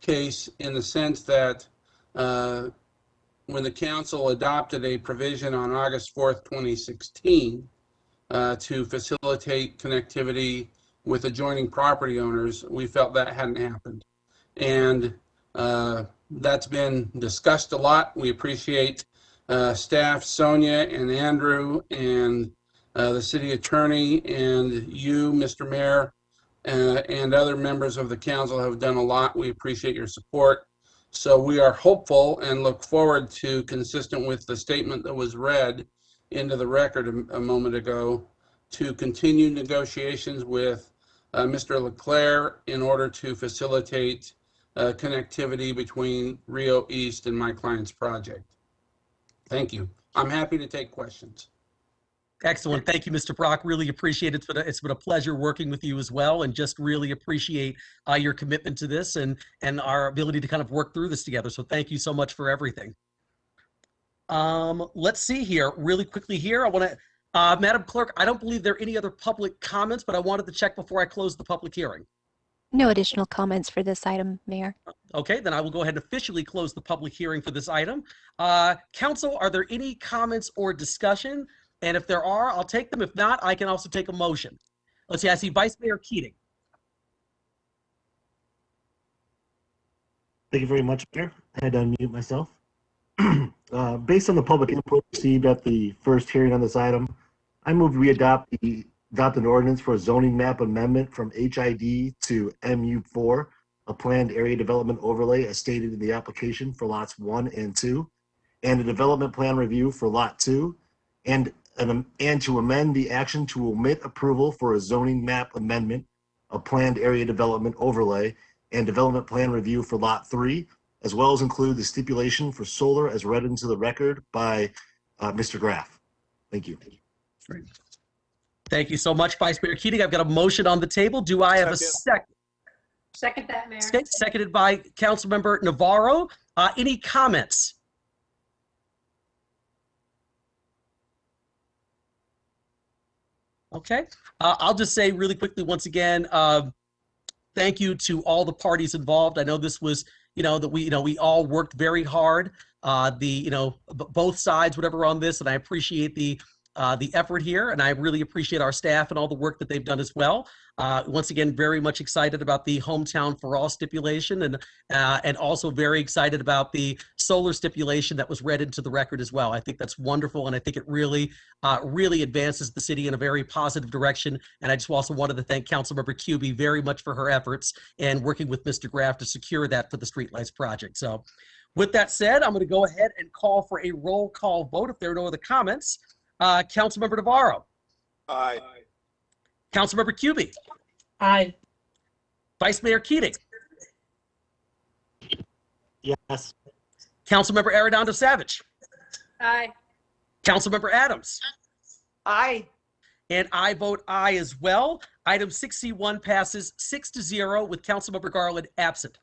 Speaker 10: case in the sense that when the council adopted a provision on August 4th, 2016, to facilitate connectivity with adjoining property owners, we felt that hadn't happened. And that's been discussed a lot. We appreciate staff, Sonia and Andrew, and the city attorney, and you, Mr. Mayor, and other members of the council have done a lot. We appreciate your support. So we are hopeful and look forward to, consistent with the statement that was read into the record a moment ago, to continue negotiations with Mr. Leclerc in order to facilitate connectivity between Rio East and my client's project. Thank you. I'm happy to take questions.
Speaker 1: Excellent. Thank you, Mr. Brock. Really appreciate it. It's been a pleasure working with you as well, and just really appreciate your commitment to this and our ability to kind of work through this together. So thank you so much for everything. Let's see here really quickly here. I want to, Madam Clerk, I don't believe there are any other public comments, but I wanted to check before I close the public hearing.
Speaker 11: No additional comments for this item, Mayor.
Speaker 1: Okay, then I will go ahead and officially close the public hearing for this item. Council, are there any comments or discussion? And if there are, I'll take them. If not, I can also take a motion. Let's see, I see Vice Mayor Keating.
Speaker 7: Thank you very much, Mayor. I had to unmute myself. Based on the public input received at the first hearing on this item, I move we adopt an ordinance for a zoning map amendment from HID to MU4, a planned area development overlay as stated in the application for lots 1 and 2, and a development plan review for lot 2, and to amend the action to omit approval for a zoning map amendment, a planned area development overlay, and development plan review for lot 3, as well as include the stipulation for solar as read into the record by Mr. Graff. Thank you.
Speaker 1: Great. Thank you so much, Vice Mayor Keating. I've got a motion on the table. Do I have a second?
Speaker 2: Second that, Mayor.
Speaker 1: Seconded by Councilmember Navarro. Any comments? Okay, I'll just say really quickly once again, thank you to all the parties involved. I know this was, that we all worked very hard, both sides, whatever on this, and I appreciate the effort here, and I really appreciate our staff and all the work that they've done as well. Once again, very much excited about the Hometown for All stipulation, and also very excited about the solar stipulation that was read into the record as well. I think that's wonderful, and I think it really advances the city in a very positive direction. And I just also wanted to thank Councilmember Kuby very much for her efforts and working with Mr. Graff to secure that for the Streetlights project. So with that said, I'm going to go ahead and call for a roll call vote if there are no other comments. Councilmember Navarro.
Speaker 12: Aye.
Speaker 1: Councilmember Kuby.
Speaker 3: Aye.
Speaker 1: Vice Mayor Keating.
Speaker 7: Yes.
Speaker 1: Councilmember Arredondo Savage.
Speaker 2: Aye.
Speaker 1: Councilmember Adams.
Speaker 6: Aye.
Speaker 1: And I vote aye as well. Item 6C1 passes 6-0 with Councilmember Garland absent.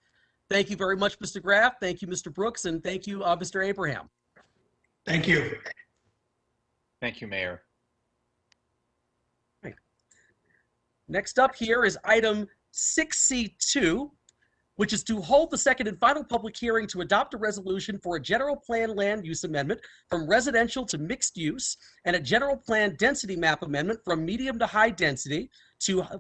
Speaker 1: Thank you very much, Mr. Graff. Thank you, Mr. Brooks, and thank you, Mr. Abraham.
Speaker 8: Thank you.
Speaker 12: Thank you, Mayor.
Speaker 1: Next up here is item 6C2, which is to hold the second and final public hearing to adopt a resolution for a general plan land use amendment from residential to mixed use, and a general plan density map amendment from medium to high density,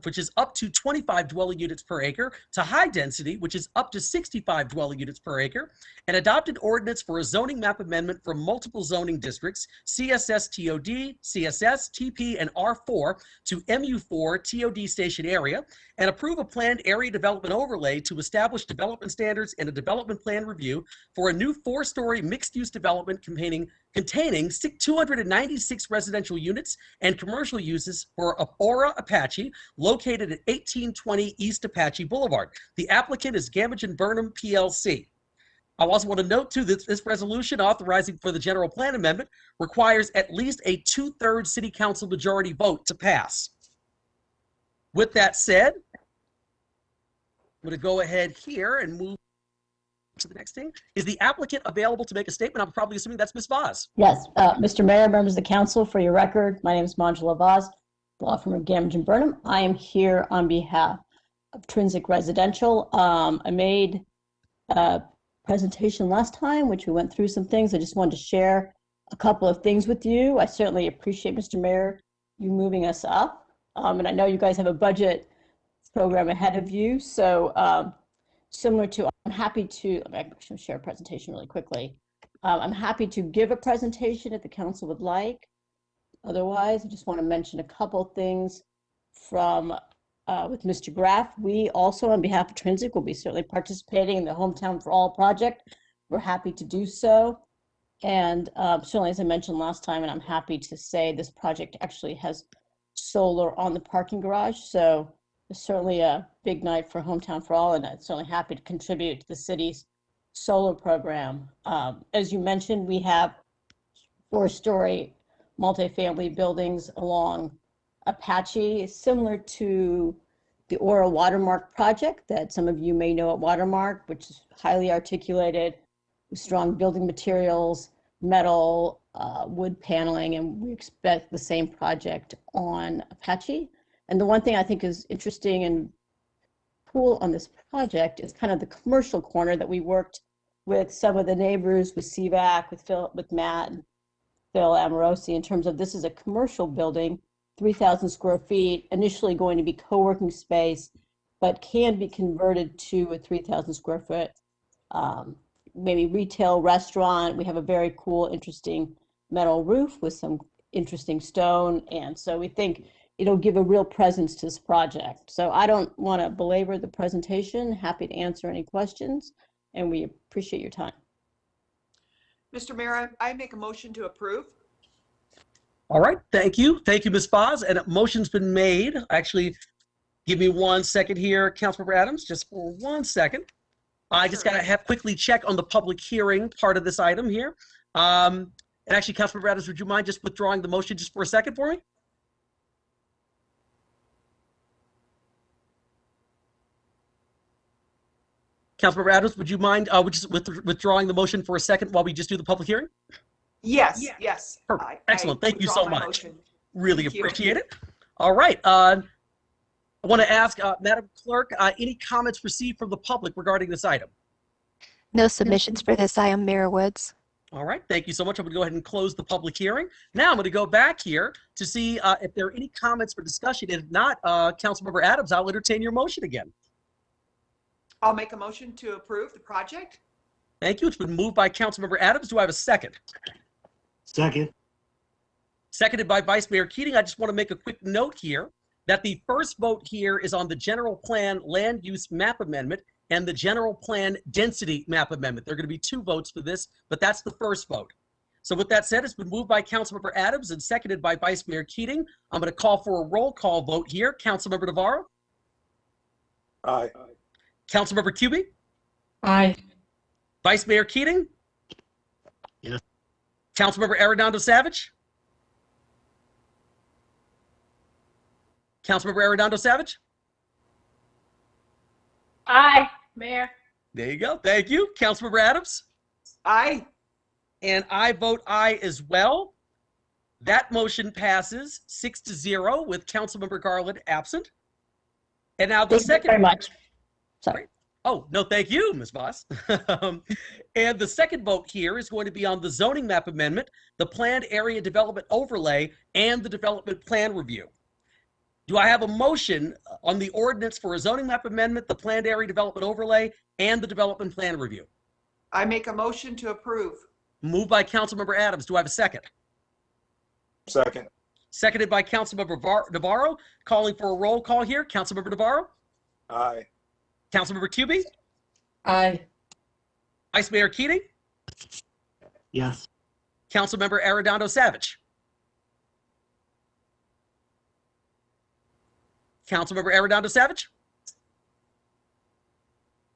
Speaker 1: which is up to 25 dwelling units per acre, to high density, which is up to 65 dwelling units per acre, and adopted ordinance for a zoning map amendment from multiple zoning districts, CSS TOD, CSS, TP, and R4 to MU4 TOD station area, and approve a planned area development overlay to establish development standards and a development plan review for a new 4-story mixed-use development containing 296 residential units and commercial uses for Aura Apache, located at 1820 East Apache Boulevard. The applicant is Gamage and Burnham PLC. I also want to note too that this resolution authorizing for the general plan amendment requires at least a 2/3 city council majority vote to pass. With that said, I'm going to go ahead here and move to the next thing. Is the applicant available to make a statement? I'm probably assuming that's Ms. Vaz.
Speaker 13: Yes, Mr. Mayor, members of the council, for your record, my name is Manjula Vaz, law firm of Gamage and Burnham. I am here on behalf of Trinsic Residential. I made a presentation last time, which we went through some things. I just wanted to share a couple of things with you. I certainly appreciate, Mr. Mayor, you moving us up. And I know you guys have a budget program ahead of you. So similar to, I'm happy to, I'm going to share a presentation really quickly. I'm happy to give a presentation if the council would like. Otherwise, I just want to mention a couple things from with Mr. Graff. We also, on behalf of Trinsic, will be certainly participating in the Hometown for All project. We're happy to do so. And certainly, as I mentioned last time, and I'm happy to say this project actually has solar on the parking garage. So it's certainly a big night for Hometown for All, and I'm certainly happy to contribute to the city's solar program. As you mentioned, we have 4-story multifamily buildings along Apache, similar to the Aura Watermark project that some of you may know at Watermark, which is highly articulated with strong building materials, metal, wood paneling, and we expect the same project on Apache. And the one thing I think is interesting and cool on this project is kind of the commercial corner that we worked with some of the neighbors, with CVAC, with Phil, with Matt, and Phil Amorosi, in terms of this is a commercial building, 3,000 square feet, initially going to be co-working space, but can be converted to a 3,000 square foot, maybe retail restaurant. We have a very cool, interesting metal roof with some interesting stone. And so we think it'll give a real presence to this project. So I don't want to belabor the presentation. Happy to answer any questions, and we appreciate your time.
Speaker 6: Mr. Mayor, I make a motion to approve.
Speaker 1: All right, thank you. Thank you, Ms. Vaz. And a motion's been made. Actually, give me 1 second here, Councilmember Adams, just for 1 second. I just got to quickly check on the public hearing part of this item here. And actually, Councilmember Adams, would you mind just withdrawing the motion just for a second for me? Councilmember Adams, would you mind withdrawing the motion for a second while we just do the public hearing?
Speaker 6: Yes, yes.
Speaker 1: Perfect. Excellent. Thank you so much.
Speaker 6: Motion.
Speaker 1: Really
Speaker 6: Thank you.
Speaker 1: appreciate it. All right. I want to ask, Madam Clerk, any comments received from the public regarding this item?
Speaker 11: No submissions for this item, Mayor Woods.
Speaker 1: All right. Thank you so much. I'm going to go ahead and close the public hearing. Now I'm going to go back here to see if there are any comments for discussion. If not, Councilmember Adams, I'll entertain your motion again.
Speaker 6: I'll make a motion to approve the project.
Speaker 1: Thank you. It's been moved by Councilmember Adams. Do I have a second?
Speaker 7: Second.
Speaker 1: Seconded by Vice Mayor Keating. I just want to make a quick note here that the first vote here is on the general plan land use map amendment and the general plan density map amendment. There are going to be 2 votes for this, but that's the first vote. So with that said, it's been moved by Councilmember Adams and seconded by Vice Mayor Keating. I'm going to call for a roll call vote here. Councilmember Navarro?
Speaker 12: Aye.
Speaker 1: Councilmember Cubie?
Speaker 3: Aye.
Speaker 1: Vice Mayor Keating?
Speaker 7: Yes.
Speaker 1: Councilmember Arredondo Savage? Councilmember Arredondo Savage?
Speaker 2: Aye, Mayor.
Speaker 1: There you go. Thank you. Councilmember Adams?
Speaker 6: Aye.
Speaker 1: And I vote aye as well. That motion passes 6-0 with Councilmember Garland absent. And now the
Speaker 13: Thank
Speaker 1: second.
Speaker 13: you very much. Sorry.
Speaker 1: Oh, no, thank you, Ms. Voss. And the second vote here is going to be on the zoning map amendment, the planned area development overlay, and the development plan review. Do I have a motion on the ordinance for a zoning map amendment, the planned area development overlay, and the development plan review?
Speaker 6: I make a motion to approve.
Speaker 1: Moved by Councilmember Adams. Do I have a second?
Speaker 12: Second.
Speaker 1: Seconded by Councilmember Navarro. Calling for a roll call here. Councilmember Navarro?
Speaker 12: Aye.
Speaker 1: Councilmember Cubie?
Speaker 3: Aye.
Speaker 1: Vice Mayor Keating?
Speaker 7: Yes.
Speaker 1: Councilmember Arredondo Savage? Councilmember Arredondo Savage?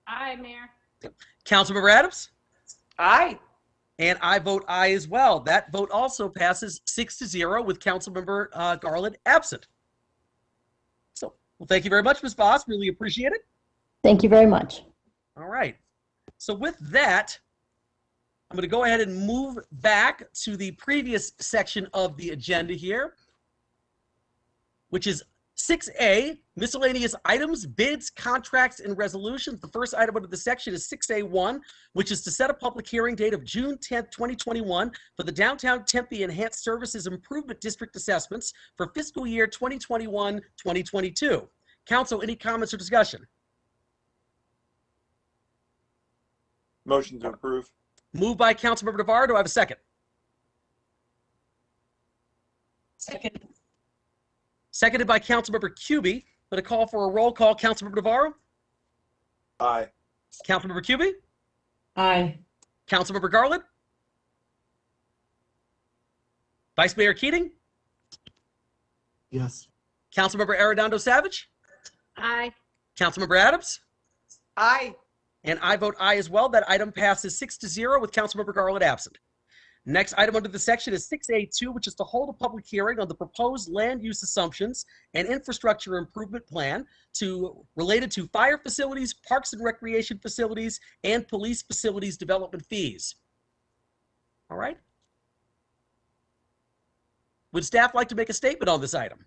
Speaker 2: Aye, Mayor.
Speaker 1: Councilmember Adams?
Speaker 6: Aye.
Speaker 1: And I vote aye as well. That vote also passes 6-0 with Councilmember Garland absent. So, well, thank you very much, Ms. Voss. Really appreciate it.
Speaker 13: Thank you very much.
Speaker 1: All right. So with that, I'm going to go ahead and move back to the previous section of the agenda here, which is 6A, miscellaneous items, bids, contracts, and resolutions. The first item under the section is 6A1, which is to set a public hearing date of June 10th, 2021 for the Downtown Tempe Enhanced Services Improvement District assessments for fiscal year 2021-2022. Council, any comments or discussion?
Speaker 12: Motion to approve.
Speaker 1: Moved by Councilmember Navarro. Do I have a second?
Speaker 3: Second.
Speaker 1: Seconded by Councilmember Cubie. Going to call for a roll call. Councilmember Navarro?
Speaker 12: Aye.
Speaker 1: Councilmember Cubie?
Speaker 3: Aye.
Speaker 1: Councilmember Garland? Vice Mayor Keating?
Speaker 7: Yes.
Speaker 1: Councilmember Arredondo Savage?
Speaker 2: Aye.
Speaker 1: Councilmember Adams?
Speaker 6: Aye.
Speaker 1: And I vote aye as well. That item passes 6-0 with Councilmember Garland absent. Next item under the section is 6A2, which is to hold a public hearing on the proposed land use assumptions and infrastructure improvement plan related to fire facilities, parks and recreation facilities, and police facilities development fees. All right. Would staff like to make a statement on this item?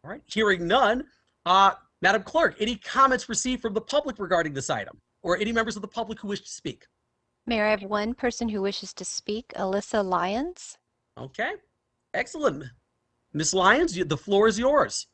Speaker 1: All right, hearing none. Madam Clerk, any comments received from the public regarding this item, or any members of the public who wish to speak?
Speaker 11: Mayor, I have one person who wishes to speak, Alyssa Lyons.
Speaker 1: Okay, excellent. Ms. Lyons, the floor is yours.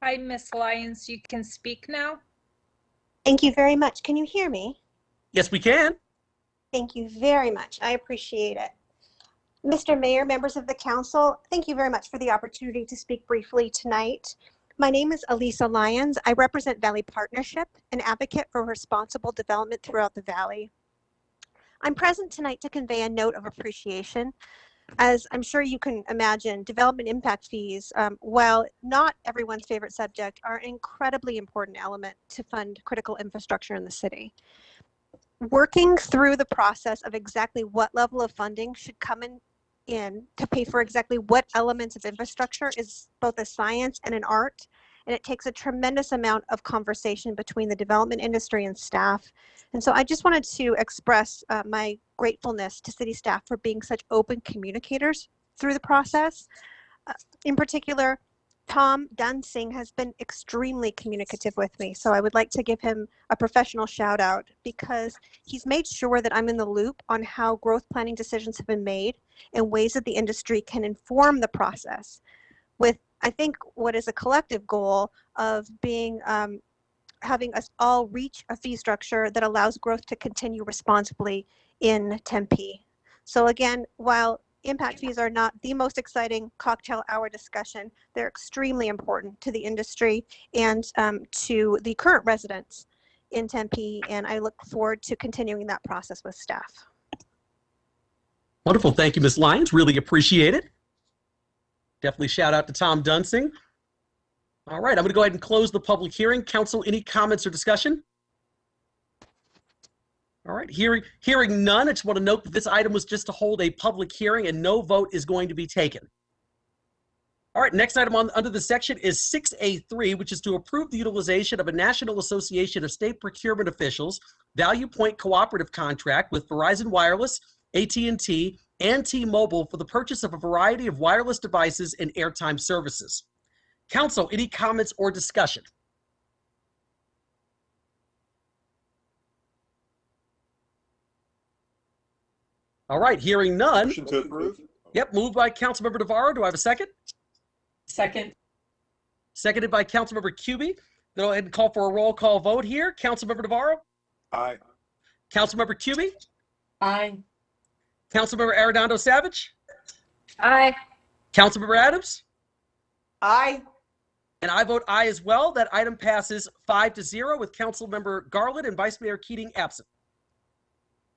Speaker 14: Hi, Miss Lyons. You can speak now.
Speaker 15: Thank you very much. Can you hear me?
Speaker 1: Yes, we can.
Speaker 15: Thank you very much. I appreciate it. Mr. Mayor, members of the council, thank you very much for the opportunity to speak briefly tonight. My name is Alyssa Lyons. I represent Valley Partnership, an advocate for responsible development throughout the Valley. I'm present tonight to convey a note of appreciation. As I'm sure you can imagine, development impact fees, while not everyone's favorite subject, are an incredibly important element to fund critical infrastructure in the city. Working through the process of exactly what level of funding should come in to pay for exactly what elements of infrastructure is both a science and an art. And it takes a tremendous amount of conversation between the development industry and staff. And so I just wanted to express my gratefulness to city staff for being such open communicators through the process. In particular, Tom Dunsing has been extremely communicative with me. So I would like to give him a professional shout out because he's made sure that I'm in the loop on how growth planning decisions have been made and ways that the industry can inform the process with, I think, what is a collective goal of being having us all reach a fee structure that allows growth to continue responsibly in Tempe. So again, while impact fees are not the most exciting cocktail hour discussion, they're extremely important to the industry and to the current residents in Tempe, and I look forward to continuing that process with staff.
Speaker 1: Wonderful. Thank you, Ms. Lyons. Really appreciate it. Definitely shout out to Tom Dunsing. All right, I'm going to go ahead and close the public hearing. Council, any comments or discussion? All right, hearing none, I just want to note that this item was just to hold a public hearing and no vote is going to be taken. All right, next item under the section is 6A3, which is to approve the utilization of a National Association of State Procurement Officials Value Point Cooperative contract with Verizon Wireless, AT&T, and T-Mobile for the purchase of a variety of wireless devices and airtime services. Council, any comments or discussion? All right, hearing none.
Speaker 12: Motion to approve.
Speaker 1: Yep, moved by Councilmember Navarro. Do I have a second?
Speaker 3: Second.
Speaker 1: Seconded by Councilmember Cubie. Go ahead and call for a roll call vote here. Councilmember Navarro?
Speaker 12: Aye.
Speaker 1: Councilmember Cubie?
Speaker 3: Aye.
Speaker 1: Councilmember Arredondo Savage?
Speaker 14: Aye.
Speaker 1: Councilmember Adams?
Speaker 6: Aye.
Speaker 1: And I vote aye as well. That item passes 5-0 with Councilmember Garland and Vice Mayor Keating absent.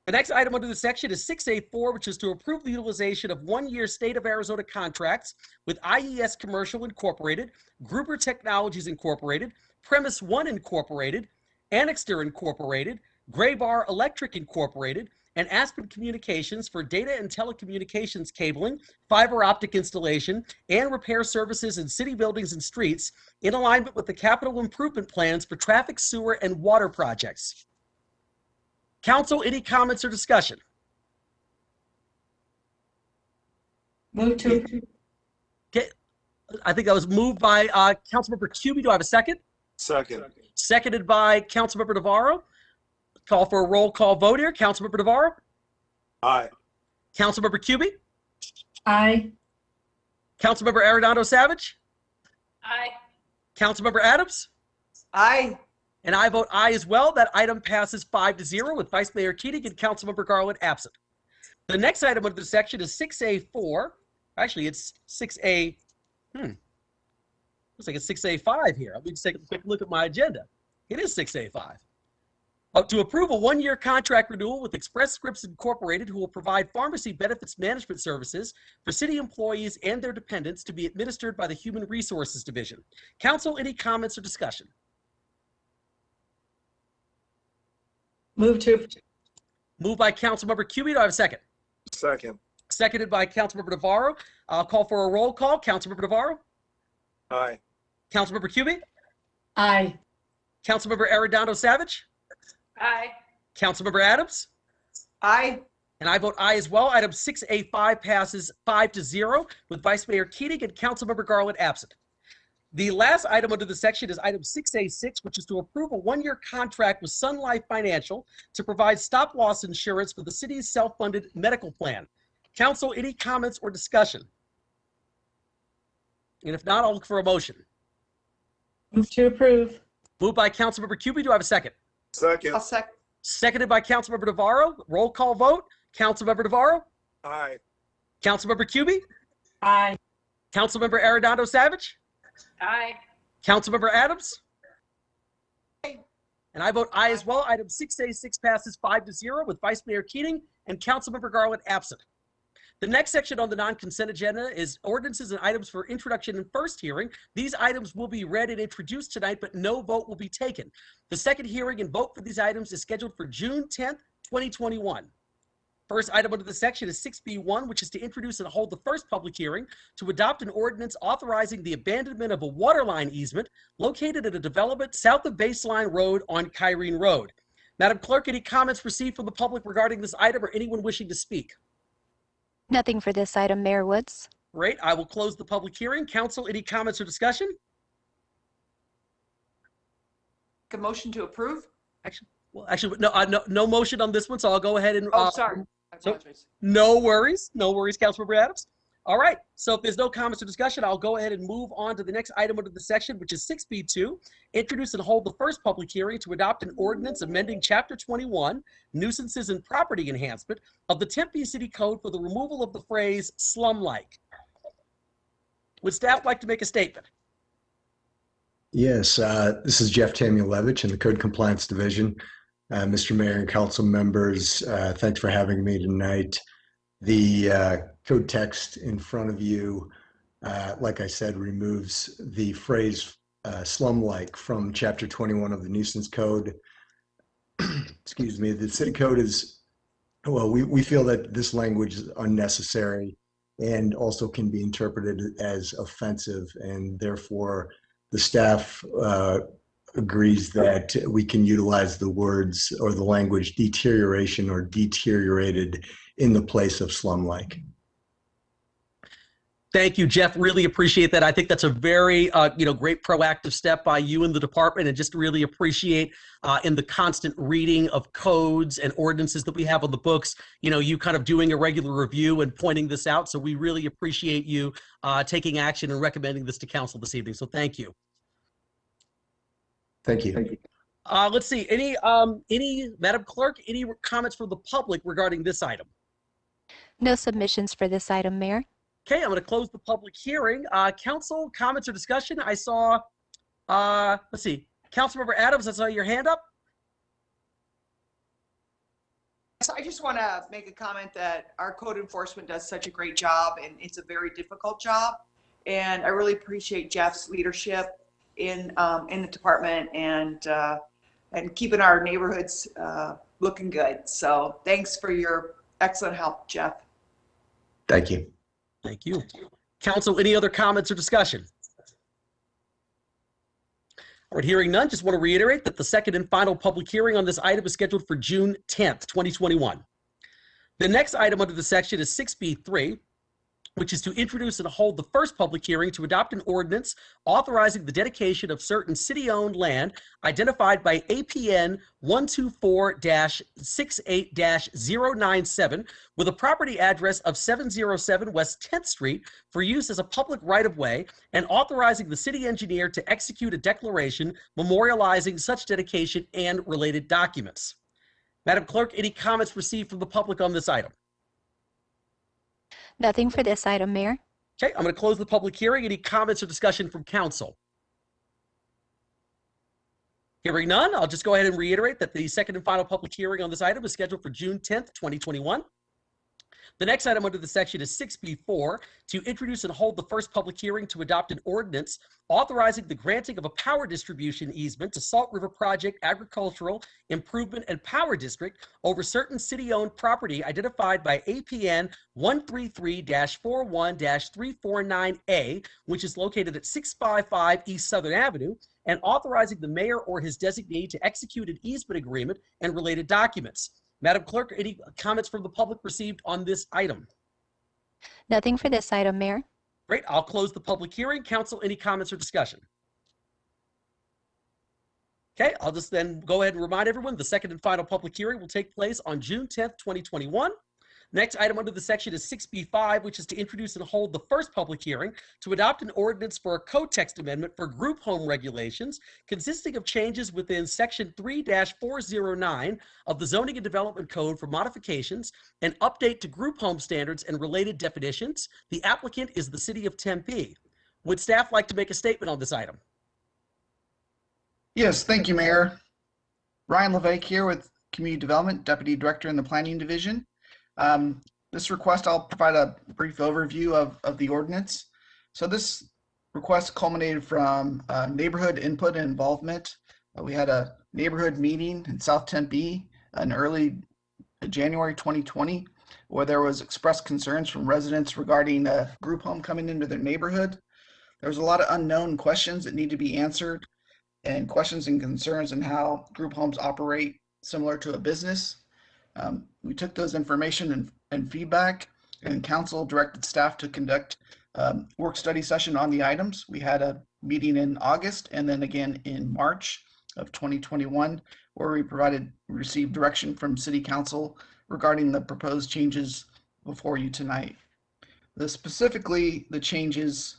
Speaker 1: The next item under the section is 6A4, which is to approve the utilization of one-year State of Arizona contracts with IES Commercial Incorporated, Gruber Technologies Incorporated, Premise One Incorporated, Annixter Incorporated, Gray Bar Electric Incorporated, and Aspen Communications for data and telecommunications cabling, fiber optic installation, and repair services in city buildings and streets in alignment with the capital improvement plans for traffic, sewer, and water projects. Council, any comments or discussion?
Speaker 3: Move to.
Speaker 1: Okay, I think that was moved by Councilmember Cubie. Do I have a second?
Speaker 12: Second.
Speaker 1: Seconded by Councilmember Navarro. Call for a roll call vote here. Councilmember Navarro?
Speaker 12: Aye.
Speaker 1: Councilmember Cubie?
Speaker 3: Aye.
Speaker 1: Councilmember Arredondo Savage?
Speaker 14: Aye.
Speaker 1: Councilmember Adams?
Speaker 6: Aye.
Speaker 1: And I vote aye as well. That item passes 5-0 with Vice Mayor Keating and Councilmember Garland absent. The next item under the section is 6A4. Actually, it's 6A. Looks like it's 6A5 here. Let me just take a quick look at my agenda. It is 6A5. To approve a one-year contract renewal with Express Scripts Incorporated, who will provide pharmacy benefits management services for city employees and their dependents to be administered by the Human Resources Division. Council, any comments or discussion?
Speaker 3: Move to.
Speaker 1: Moved by Councilmember Cubie. Do I have a second?
Speaker 12: Second.
Speaker 1: Seconded by Councilmember Navarro. I'll call for a roll call. Councilmember Navarro?
Speaker 12: Aye.
Speaker 1: Councilmember Cubie?
Speaker 3: Aye.
Speaker 1: Councilmember Arredondo Savage?
Speaker 14: Aye.
Speaker 1: Councilmember Adams?
Speaker 6: Aye.
Speaker 1: And I vote aye as well. Item 6A5 passes 5-0 with Vice Mayor Keating and Councilmember Garland absent. The last item under the section is item 6A6, which is to approve a one-year contract with Sun Life Financial to provide stop-loss insurance for the city's self-funded medical plan. Council, any comments or discussion? And if not, I'll look for a motion.
Speaker 3: Move to approve.
Speaker 1: Moved by Councilmember Cubie. Do I have a second?
Speaker 12: Second.
Speaker 6: I'll second.
Speaker 1: Seconded by Councilmember Navarro. Roll call vote. Councilmember Navarro?
Speaker 12: Aye.
Speaker 1: Councilmember Cubie?
Speaker 3: Aye.
Speaker 1: Councilmember Arredondo Savage?
Speaker 14: Aye.
Speaker 1: Councilmember Adams? And I vote aye as well. Item 6A6 passes 5-0 with Vice Mayor Keating and Councilmember Garland absent. The next section on the non-consent agenda is ordinances and items for introduction and first hearing. These items will be read and introduced tonight, but no vote will be taken. The second hearing and vote for these items is scheduled for June 10th, 2021. First item under the section is 6B1, which is to introduce and hold the first public hearing to adopt an ordinance authorizing the abandonment of a water line easement located at a development south of Baseline Road on Kyrene Road. Madam Clerk, any comments received from the public regarding this item or anyone wishing to speak?
Speaker 11: Nothing for this item, Mayor Woods.
Speaker 1: Great. I will close the public hearing. Council, any comments or discussion?
Speaker 6: A motion to approve?
Speaker 1: Actually, no motion on this one, so I'll go ahead and.
Speaker 6: Oh, sorry. I
Speaker 1: So,
Speaker 6: apologize.
Speaker 1: no worries, Councilmember Adams. All right, so if there's no comments or discussion, I'll go ahead and move on to the next item under the section, which is 6B2, introduce and hold the first public hearing to adopt an ordinance amending Chapter 21, nuisances and property enhancement of the Tempe City Code for the removal of the phrase slum-like. Would staff like to make a statement?
Speaker 16: Yes, this is Jeff Tamulevich in the Code Compliance Division. Mr. Mayor and council members, thanks for having me tonight. The code text in front of you, like I said, removes the phrase slum-like from Chapter 21 of the Nuisance Code. Excuse me, the city code is, well, we feel that this language is unnecessary and also can be interpreted as offensive, and therefore the staff agrees that we can utilize the words or the language deterioration or deteriorated in the place of slum-like.
Speaker 1: Thank you, Jeff. Really appreciate that. I think that's a very, great proactive step by you and the department, and just really appreciate in the constant reading of codes and ordinances that we have on the books, you kind of doing a regular review and pointing this out. So we really appreciate you taking action and recommending this to council this evening. So thank you.
Speaker 16: Thank you.
Speaker 1: Let's see. Any Madam Clerk, any comments from the public regarding this item?
Speaker 11: No submissions for this item, Mayor.
Speaker 1: Okay, I'm going to close the public hearing. Council comments or discussion? I saw, let's see, Councilmember Adams, I saw your hand up.
Speaker 6: So I just want to make a comment that our code enforcement does such a great job, and it's a very difficult job. And I really appreciate Jeff's leadership in the department and keeping our neighborhoods looking good. So thanks for your excellent help, Jeff.
Speaker 16: Thank you.
Speaker 1: Thank you. Council, any other comments or discussion? All right, hearing none, just want to reiterate that the second and final public hearing on this item is scheduled for June 10th, 2021. The next item under the section is 6B3, which is to introduce and hold the first public hearing to adopt an ordinance authorizing the dedication of certain city-owned land identified by APN 124-68-097 with a property address of 707 West 10th Street for use as a public right-of-way, and authorizing the city engineer to execute a declaration memorializing such dedication and related documents. Madam Clerk, any comments received from the public on this item?
Speaker 11: Nothing for this item, Mayor.
Speaker 1: Okay, I'm going to close the public hearing. Any comments or discussion from council? Hearing none, I'll just go ahead and reiterate that the second and final public hearing on this item is scheduled for June 10th, 2021. The next item under the section is 6B4, to introduce and hold the first public hearing to adopt an ordinance authorizing the granting of a power distribution easement to Salt River Project Agricultural Improvement and Power District over certain city-owned property identified by APN 133-41-349A, which is located at 655 East Southern Avenue, and authorizing the mayor or his designee to execute an easement agreement and related documents. Madam Clerk, any comments from the public received on this item?
Speaker 11: Nothing for this item, Mayor.
Speaker 1: Great, I'll close the public hearing. Council, any comments or discussion? Okay, I'll just then go ahead and remind everyone the second and final public hearing will take place on June 10th, 2021. Next item under the section is 6B5, which is to introduce and hold the first public hearing to adopt an ordinance for a code text amendment for group home regulations consisting of changes within section 3-409 of the Zoning and Development Code for modifications and update to group home standards and related definitions. The applicant is the city of Tempe. Would staff like to make a statement on this item?
Speaker 9: Yes, thank you, Mayor. Ryan LeVesque here with Community Development, Deputy Director in the Planning Division. This request, I'll provide a brief overview of the ordinance. So this request culminated from neighborhood input and involvement. We had a neighborhood meeting in South Tempe in early January 2020, where there was expressed concerns from residents regarding a group home coming into their neighborhood. There was a lot of unknown questions that need to be answered, and questions and concerns in how group homes operate similar to a business. We took those information and feedback, and council directed staff to conduct work study session on the items. We had a meeting in August and then again in March of 2021, where we received direction from City Council regarding the proposed changes before you tonight. Specifically, the changes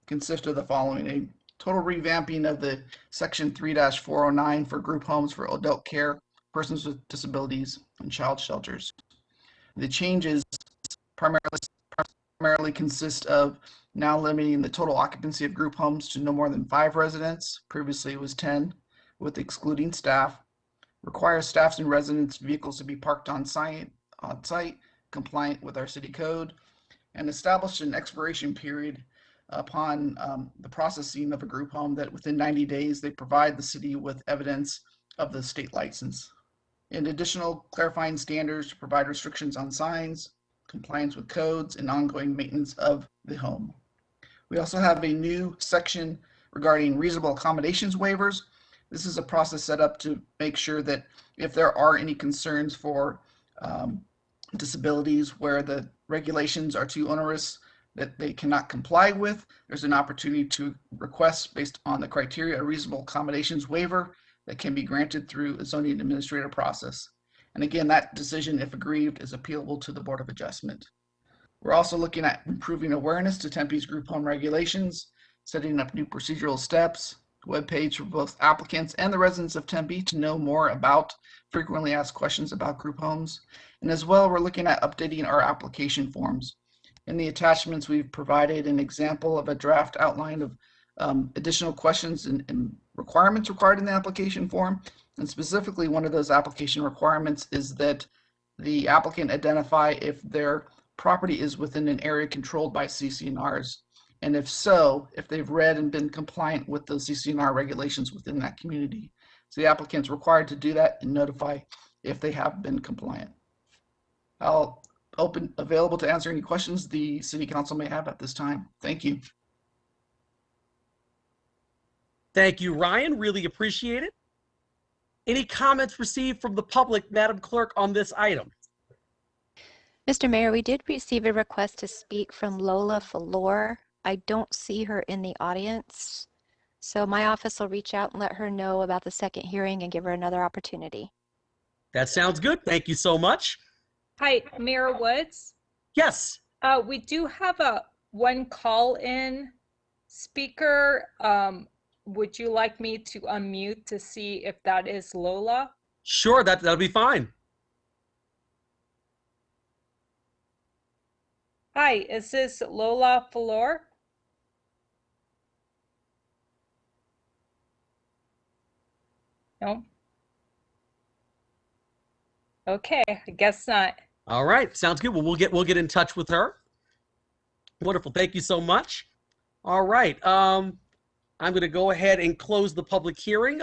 Speaker 9: consist of the following: a total revamping of the section 3-409 for group homes for adult care, persons with disabilities, and child shelters. The changes primarily consist of now limiting the total occupancy of group homes to no more than 5 residents. Previously it was 10, with excluding staff. Requires staffs and residents' vehicles to be parked on site, compliant with our city code, and established an expiration period upon the processing of a group home that within 90 days they provide the city with evidence of the state license. And additional clarifying standards to provide restrictions on signs, compliance with codes, and ongoing maintenance of the home. We also have a new section regarding reasonable accommodations waivers. This is a process set up to make sure that if there are any concerns for disabilities where the regulations are too onerous that they cannot comply with, there's an opportunity to request, based on the criteria, a reasonable accommodations waiver that can be granted through a zoning administrator process. And again, that decision, if aggrieved, is appealable to the Board of Adjustment. We're also looking at improving awareness to Tempe's group home regulations, setting up new procedural steps, webpage for both applicants and the residents of Tempe to know more about frequently asked questions about group homes. And as well, we're looking at updating our application forms. In the attachments, we've provided an example of a draft outline of additional questions and requirements required in the application form. And specifically, one of those application requirements is that the applicant identify if their property is within an area controlled by CCNRs. And if so, if they've read and been compliant with those CCNR regulations within that community. So the applicant's required to do that and notify if they have been compliant. I'll available to answer any questions the city council may have at this time. Thank you.
Speaker 1: Thank you, Ryan. Really appreciate it. Any comments received from the public, Madam Clerk, on this item?
Speaker 11: Mr. Mayor, we did receive a request to speak from Lola Falor. I don't see her in the audience, so my office will reach out and let her know about the second hearing and give her another opportunity.
Speaker 1: That sounds good. Thank you so much.
Speaker 14: Hi, Mayor Woods.
Speaker 1: Yes.
Speaker 14: We do have one call-in speaker. Would you like me to unmute to see if that is Lola?
Speaker 1: Sure, that'll be fine.
Speaker 14: Hi, is this Lola Falor? No. Okay, I guess not.
Speaker 1: All right, sounds good. Well, we'll get in touch with her. Wonderful. Thank you so much. All right. I'm going to go ahead and close the public hearing.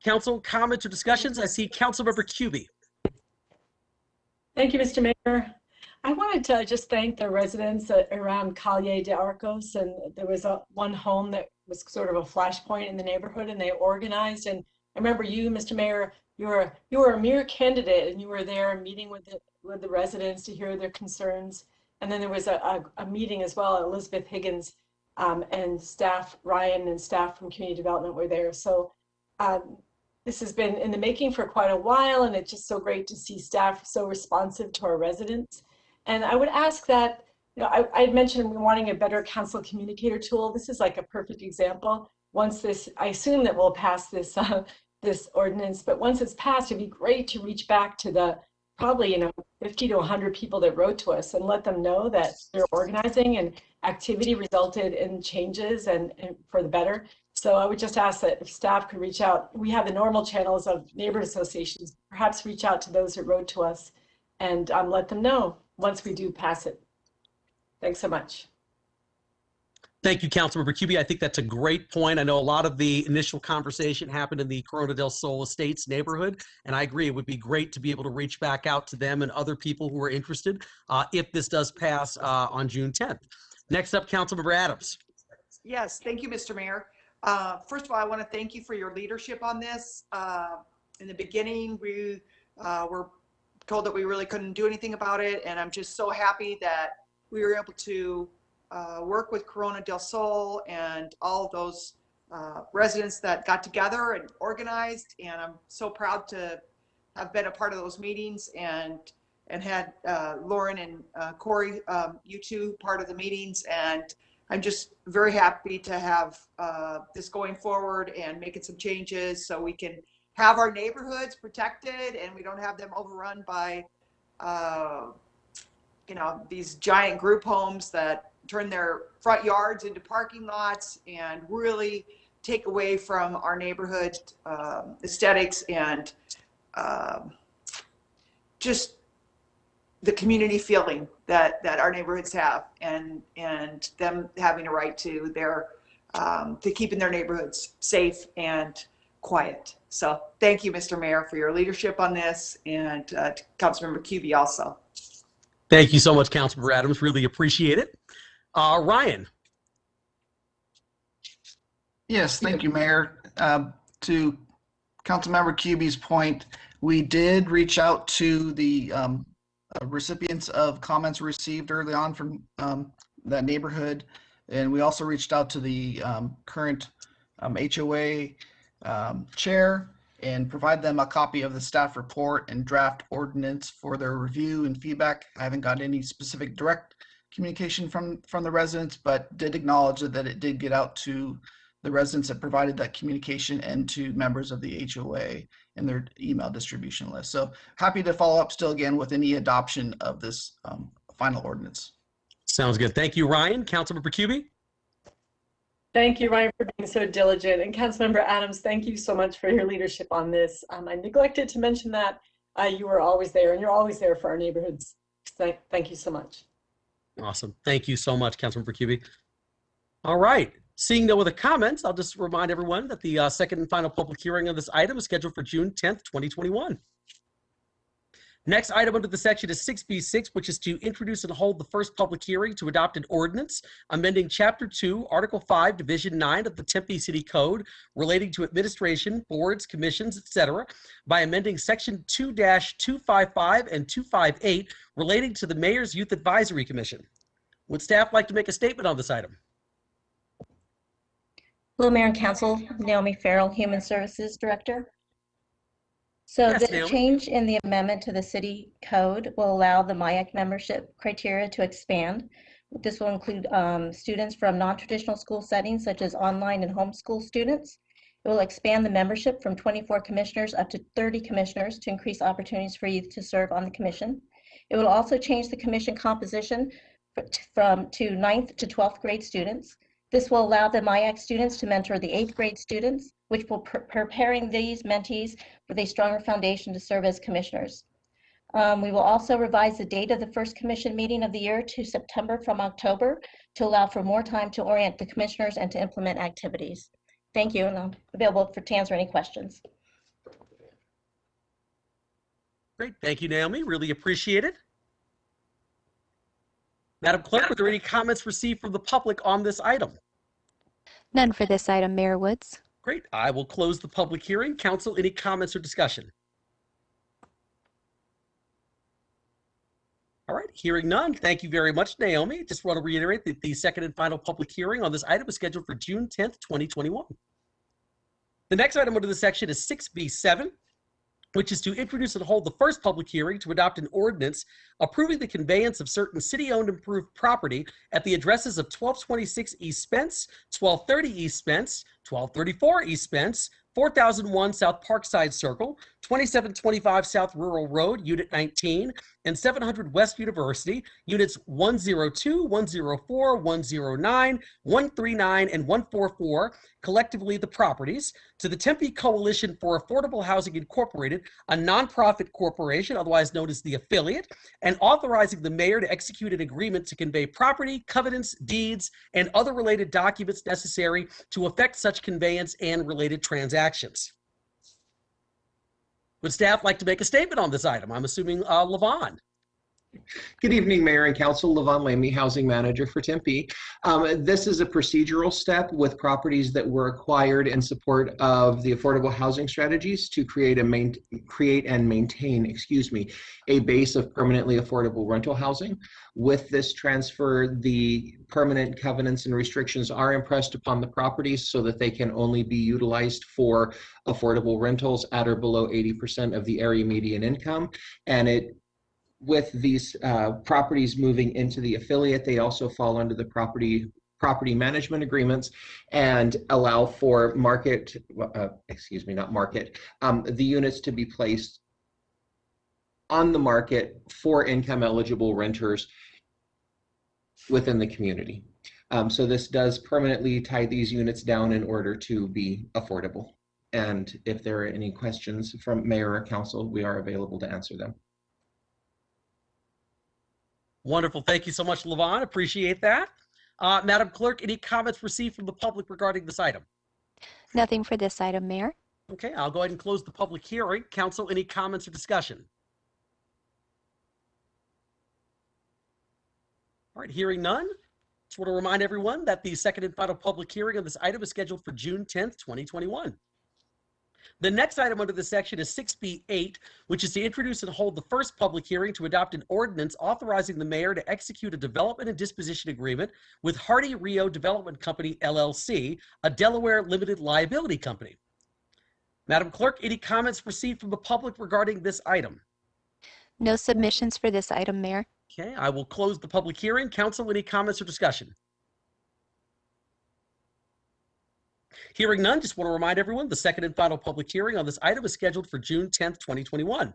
Speaker 1: Council comments or discussions? I see Councilmember Cubie.
Speaker 3: Thank you, Mr. Mayor. I wanted to just thank the residents around Calle de Arcos, and there was one home that was sort of a flashpoint in the neighborhood, and they organized. And I remember you, Mr. Mayor, you were a mere candidate, and you were there meeting with the residents to hear their concerns. And then there was a meeting as well. Elizabeth Higgins and staff, Ryan and staff from community development were there. So this has been in the making for quite a while, and it's just so great to see staff so responsive to our residents. And I would ask that, I had mentioned wanting a better council communicator tool. This is like a perfect example. Once this, I assume that we'll pass this this ordinance, but once it's passed, it'd be great to reach back to the probably 50 to 100 people that wrote to us and let them know that they're organizing and activity resulted in changes and for the better. So I would just ask that if staff could reach out. We have the normal channels of neighborhood associations, perhaps reach out to those who wrote to us and let them know once we do pass it. Thanks so much.
Speaker 1: Thank you, Councilmember Cubie. I think that's a great point. I know a lot of the initial conversation happened in the Corona del Sol Estates neighborhood, and I agree it would be great to be able to reach back out to them and other people who are interested if this does pass on June 10th. Next up, Councilmember Adams.
Speaker 6: Yes, thank you, Mr. Mayor. First of all, I want to thank you for your leadership on this. In the beginning, we were told that we really couldn't do anything about it, and I'm just so happy that we were able to work with Corona del Sol and all of those residents that got together and organized. And I'm so proud to have been a part of those meetings and had Lauren and Corey, you two, part of the meetings. And I'm just very happy to have this going forward and making some changes so we can have our neighborhoods protected and we don't have them overrun by these giant group homes that turn their front yards into parking lots and really take away from our neighborhood aesthetics and just the community feeling that our neighborhoods have, and them having a right to their to keeping their neighborhoods safe and quiet. So thank you, Mr. Mayor, for your leadership on this, and to Councilmember Cubie also.
Speaker 1: Thank you so much, Councilmember Adams. Really appreciate it. Ryan.
Speaker 9: Yes, thank you, Mayor. To Councilmember Cubie's point, we did reach out to the recipients of comments received early on from that neighborhood, and we also reached out to the current HOA chair and provide them a copy of the staff report and draft ordinance for their review and feedback. I haven't got any specific direct communication from the residents, but did acknowledge that it did get out to the residents that provided that communication and to members of the HOA in their email distribution list. So happy to follow up still again with any adoption of this final ordinance.
Speaker 1: Sounds good. Thank you, Ryan. Councilmember Cubie?
Speaker 3: Thank you, Ryan, for being so diligent. And Councilmember Adams, thank you so much for your leadership on this. I neglected to mention that you were always there, and you're always there for our neighborhoods. Thank you so much.
Speaker 1: Awesome. Thank you so much, Councilmember Cubie. All right. Seeing no other comments, I'll just remind everyone that the second and final public hearing on this item is scheduled for June 10th, 2021. Next item under the section is 6B6, which is to introduce and hold the first public hearing to adopt an ordinance amending Chapter 2, Article 5, Division 9 of the Tempe City Code relating to administration, boards, commissions, etc., by amending Section 2-255 and 258 relating to the Mayor's Youth Advisory Commission. Would staff like to make a statement on this item?
Speaker 17: Hello, Mayor and Council. Naomi Farrell, Human Services Director. So
Speaker 1: Yes,
Speaker 17: the
Speaker 1: Naomi.
Speaker 17: change in the amendment to the city code will allow the MIAC membership criteria to expand. This will include students from non-traditional school settings such as online and homeschool students. It will expand the membership from 24 commissioners up to 30 commissioners to increase opportunities for youth to serve on the commission. It will also change the commission composition from 9th to 12th grade students. This will allow the MIAC students to mentor the 8th grade students, which will preparing these mentees with a stronger foundation to serve as commissioners. We will also revise the date of the first commission meeting of the year to September from October to allow for more time to orient the commissioners and to implement activities. Thank you, and I'm available to answer any questions.
Speaker 1: Great. Thank you, Naomi. Really appreciate it. Madam Clerk, were there any comments received from the public on this item?
Speaker 11: None for this item, Mayor Woods.
Speaker 1: Great. I will close the public hearing. Council, any comments or discussion? All right, hearing none. Thank you very much, Naomi. Just want to reiterate that the second and final public hearing on this item is scheduled for June 10th, 2021. The next item under the section is 6B7, which is to introduce and hold the first public hearing to adopt an ordinance approving the conveyance of certain city-owned improved property at the addresses of 1226 East Spence, 1230 East Spence, 1234 East Spence, 4001 South Parkside Circle, 2725 South Rural Road, Unit 19, and 700 West University, Units 102, 104, 109, 139, and 144, collectively the properties, to the Tempe Coalition for Affordable Housing Incorporated, a nonprofit corporation, otherwise known as the affiliate, and authorizing the mayor to execute an agreement to convey property, covenants, deeds, and other related documents necessary to effect such conveyance and related transactions. Would staff like to make a statement on this item? I'm assuming Levon.
Speaker 18: Good evening, Mayor and Council. Levon Lamy, Housing Manager for Tempe. This is a procedural step with properties that were acquired in support of the affordable housing strategies to create and maintain, a base of permanently affordable rental housing. With this transfer, the permanent covenants and restrictions are impressed upon the properties so that they can only be utilized for affordable rentals at or below 80% of the area median income. And with these properties moving into the affiliate, they also fall under the property management agreements and allow for the units to be placed on the market for income eligible renters within the community. So this does permanently tie these units down in order to be affordable. And if there are any questions from Mayor or Council, we are available to answer them.
Speaker 1: Wonderful. Thank you so much, Levon. Appreciate that. Madam Clerk, any comments received from the public regarding this item?
Speaker 11: Nothing for this item, Mayor.
Speaker 1: Okay, I'll go ahead and close the public hearing. Council, any comments or discussion? All right, hearing none. Just want to remind everyone that the second and final public hearing on this item is scheduled for June 10th, 2021. The next item under the section is 6B8, which is to introduce and hold the first public hearing to adopt an ordinance authorizing the mayor to execute a development and disposition agreement with Hardy Rio Development Company, LLC, a Delaware limited liability company. Madam Clerk, any comments received from the public regarding this item?
Speaker 11: No submissions for this item, Mayor.
Speaker 1: Okay, I will close the public hearing. Council, any comments or discussion? Hearing none, just want to remind everyone the second and final public hearing on this item is scheduled for June 10th, 2021.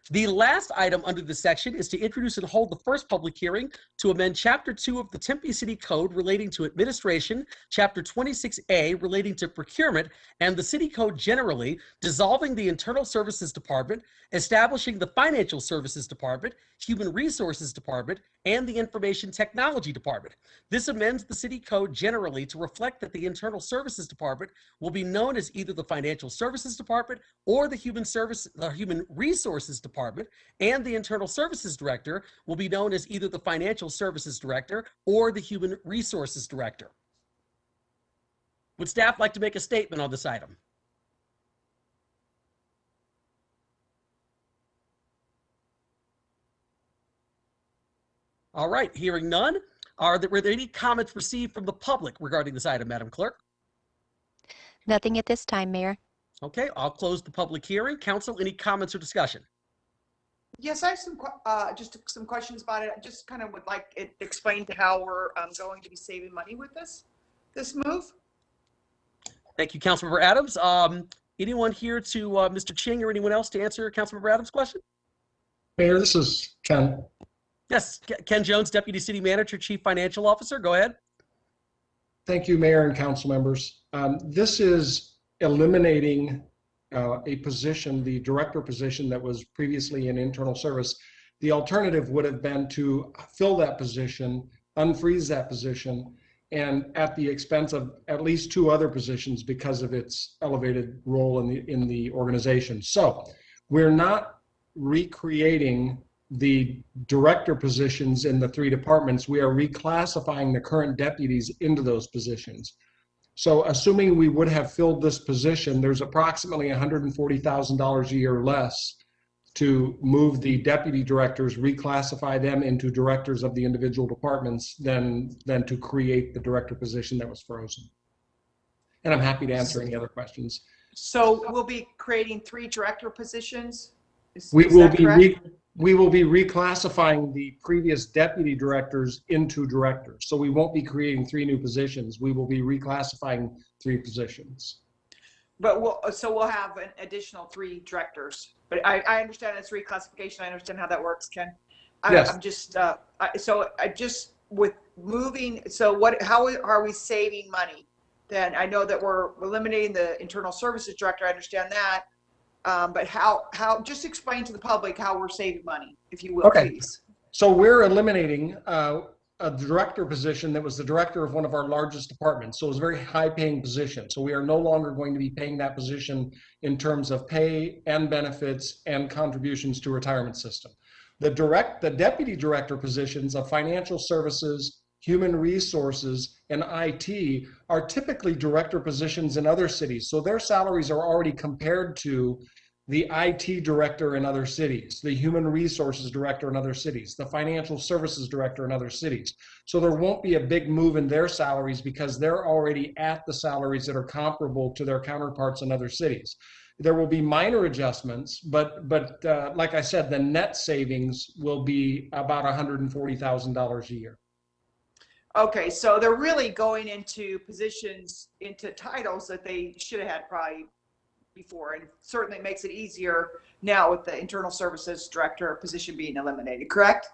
Speaker 1: The last item under this section is to introduce and hold the first public hearing to amend Chapter 2 of the Tempe City Code relating to administration, Chapter 26A relating to procurement, and the City Code generally, dissolving the Internal Services Department, establishing the Financial Services Department, Human Resources Department, and the Information Technology Department. This amends the City Code generally to reflect that the Internal Services Department will be known as either the Financial Services Department or the Human Resources Department, and the Internal Services Director will be known as either the Financial Services Director or the Human Resources Director. Would staff like to make a statement on this item? All right, hearing none. Were there any comments received from the public regarding this item, Madam Clerk?
Speaker 11: Nothing at this time, Mayor.
Speaker 1: Okay, I'll close the public hearing. Council, any comments or discussion?
Speaker 6: Yes, I have just some questions about it. I just kind of would like it explained to how we're going to be saving money with this move.
Speaker 1: Thank you, Councilmember Adams. Anyone here to Mr. Ching or anyone else to answer Councilmember Adams' question?
Speaker 8: Mayor, this is Ken.
Speaker 1: Yes, Ken Jones, Deputy City Manager, Chief Financial Officer. Go ahead.
Speaker 8: Thank you, Mayor and council members. This is eliminating a position, the director position that was previously in internal service. The alternative would have been to fill that position, unfreeze that position, and at the expense of at least 2 other positions because of its elevated role in the organization. So we're not recreating the director positions in the 3 departments. We are reclassifying the current deputies into those positions. So assuming we would have filled this position, there's approximately $140,000 a year less to move the deputy directors, reclassify them into directors of the individual departments than to create the director position that was frozen. And I'm happy to answer any other questions.
Speaker 6: So we'll be creating 3 director positions?
Speaker 8: We will be reclassifying the previous deputy directors into directors. So we won't be creating 3 new positions. We will be reclassifying 3 positions.
Speaker 6: But we'll have an additional 3 directors. But I understand it's reclassification. I understand how that works, Ken.
Speaker 8: Yes.
Speaker 6: I'm just with moving. So how are we saving money? Then I know that we're eliminating the internal services director. I understand that. But how just explain to the public how we're saving money, if you will, please.
Speaker 8: So we're eliminating a director position that was the director of one of our largest departments. So it was a very high paying position. So we are no longer going to be paying that position in terms of pay and benefits and contributions to retirement system. The deputy director positions of financial services, human resources, and IT are typically director positions in other cities. So their salaries are already compared to the IT director in other cities, the human resources director in other cities, the financial services director in other cities. So there won't be a big move in their salaries because they're already at the salaries that are comparable to their counterparts in other cities. There will be minor adjustments, but like I said, the net savings will be about $140,000 a year.
Speaker 6: Okay, so they're really going into positions, into titles that they should have had probably before, and certainly makes it easier now with the internal services director position being eliminated, correct?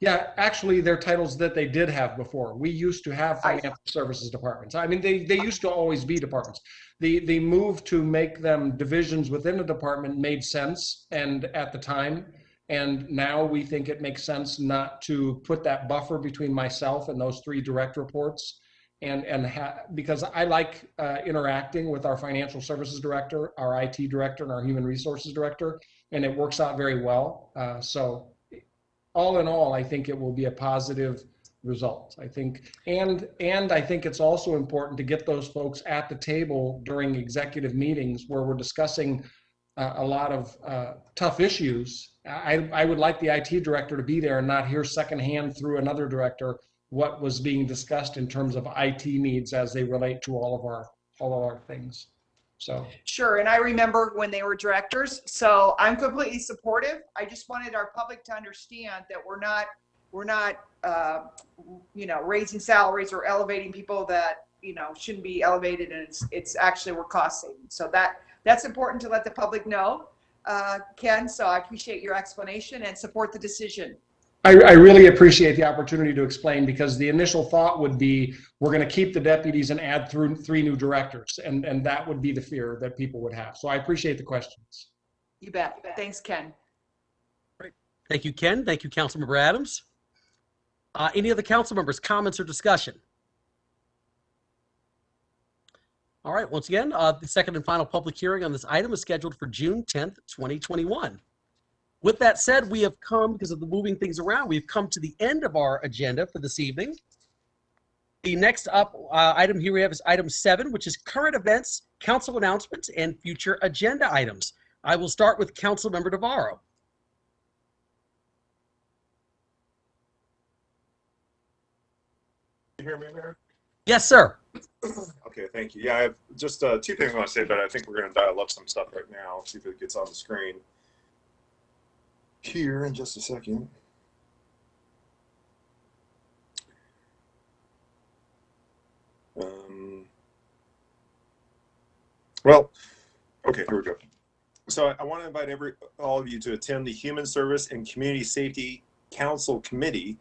Speaker 8: Yeah, actually they're titles that they did have before. We used to have financial services departments. I mean, they used to always be departments. The move to make them divisions within a department made sense and at the time, and now we think it makes sense not to put that buffer between myself and those 3 direct reports. Because I like interacting with our financial services director, our IT director, and our human resources director, and it works out very well. So all in all, I think it will be a positive result. I think, and I think it's also important to get those folks at the table during executive meetings where we're discussing a lot of tough issues. I would like the IT director to be there and not hear secondhand through another director what was being discussed in terms of IT needs as they relate to all of our things. So
Speaker 6: sure, and I remember when they were directors, so I'm completely supportive. I just wanted our public to understand that we're not raising salaries or elevating people that shouldn't be elevated, and it's actually we're cost saving. So that's important to let the public know. Ken, so I appreciate your explanation and support the decision.
Speaker 19: I really appreciate the opportunity to explain, because the initial thought would be we're going to keep the deputies and add through 3 new directors, and that would be the fear that people would have. So I appreciate the questions.
Speaker 6: You bet. Thanks, Ken.
Speaker 1: Great. Thank you, Ken. Thank you, Councilmember Adams. Any other council members, comments or discussion? All right, once again, the second and final public hearing on this item is scheduled for June 10th, 2021. With that said, we have come, because of the moving things around, we've come to the end of our agenda for this evening. The next up item here we have is item 7, which is current events, council announcements, and future agenda items. I will start with Councilmember Navarro.
Speaker 12: You hear me, Mayor?
Speaker 1: Yes, sir.
Speaker 12: Okay, thank you. Yeah, I have just 2 things I want to say, but I think we're going to dial up some stuff right now, see if it gets on the screen here in just a second. Well, okay, here we go. So I want to invite all of you to attend the Human Service and Community Safety Council Committee.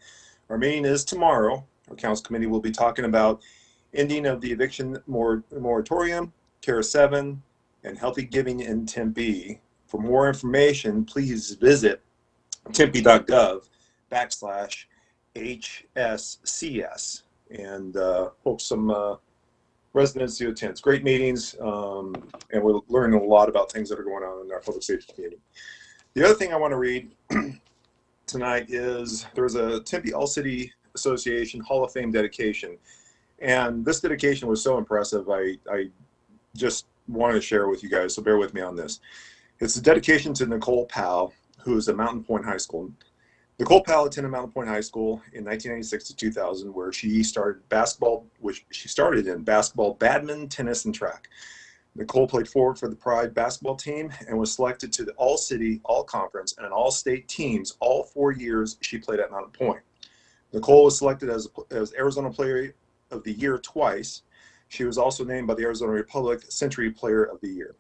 Speaker 12: Our meeting is tomorrow. Our council committee will be talking about ending of the eviction moratorium, CARE 7, and healthy giving in Tempe. For more information, please visit tempe.gov/HSCS, and hope some residents to attend. It's great meetings, and we're learning a lot about things that are going on in our public safety community. The other thing I want to read tonight is there's a Tempe All-City Association Hall of Fame dedication, and this dedication was so impressive. I just wanted to share with you guys, so bear with me on this. It's a dedication to Nicole Powell, who is at Mountain Point High School. Nicole Powell attended Mountain Point High School in 1996 to 2000, where she started basketball, which she started in basketball, badminton, tennis, and track. Nicole played forward for the Pride basketball team and was selected to the All-City, All-Conference, and All-State teams all 4 years she played at Mountain Point. Nicole was selected as Arizona Player of the Year twice. She was also named by the Arizona Republic Century Player of the Year.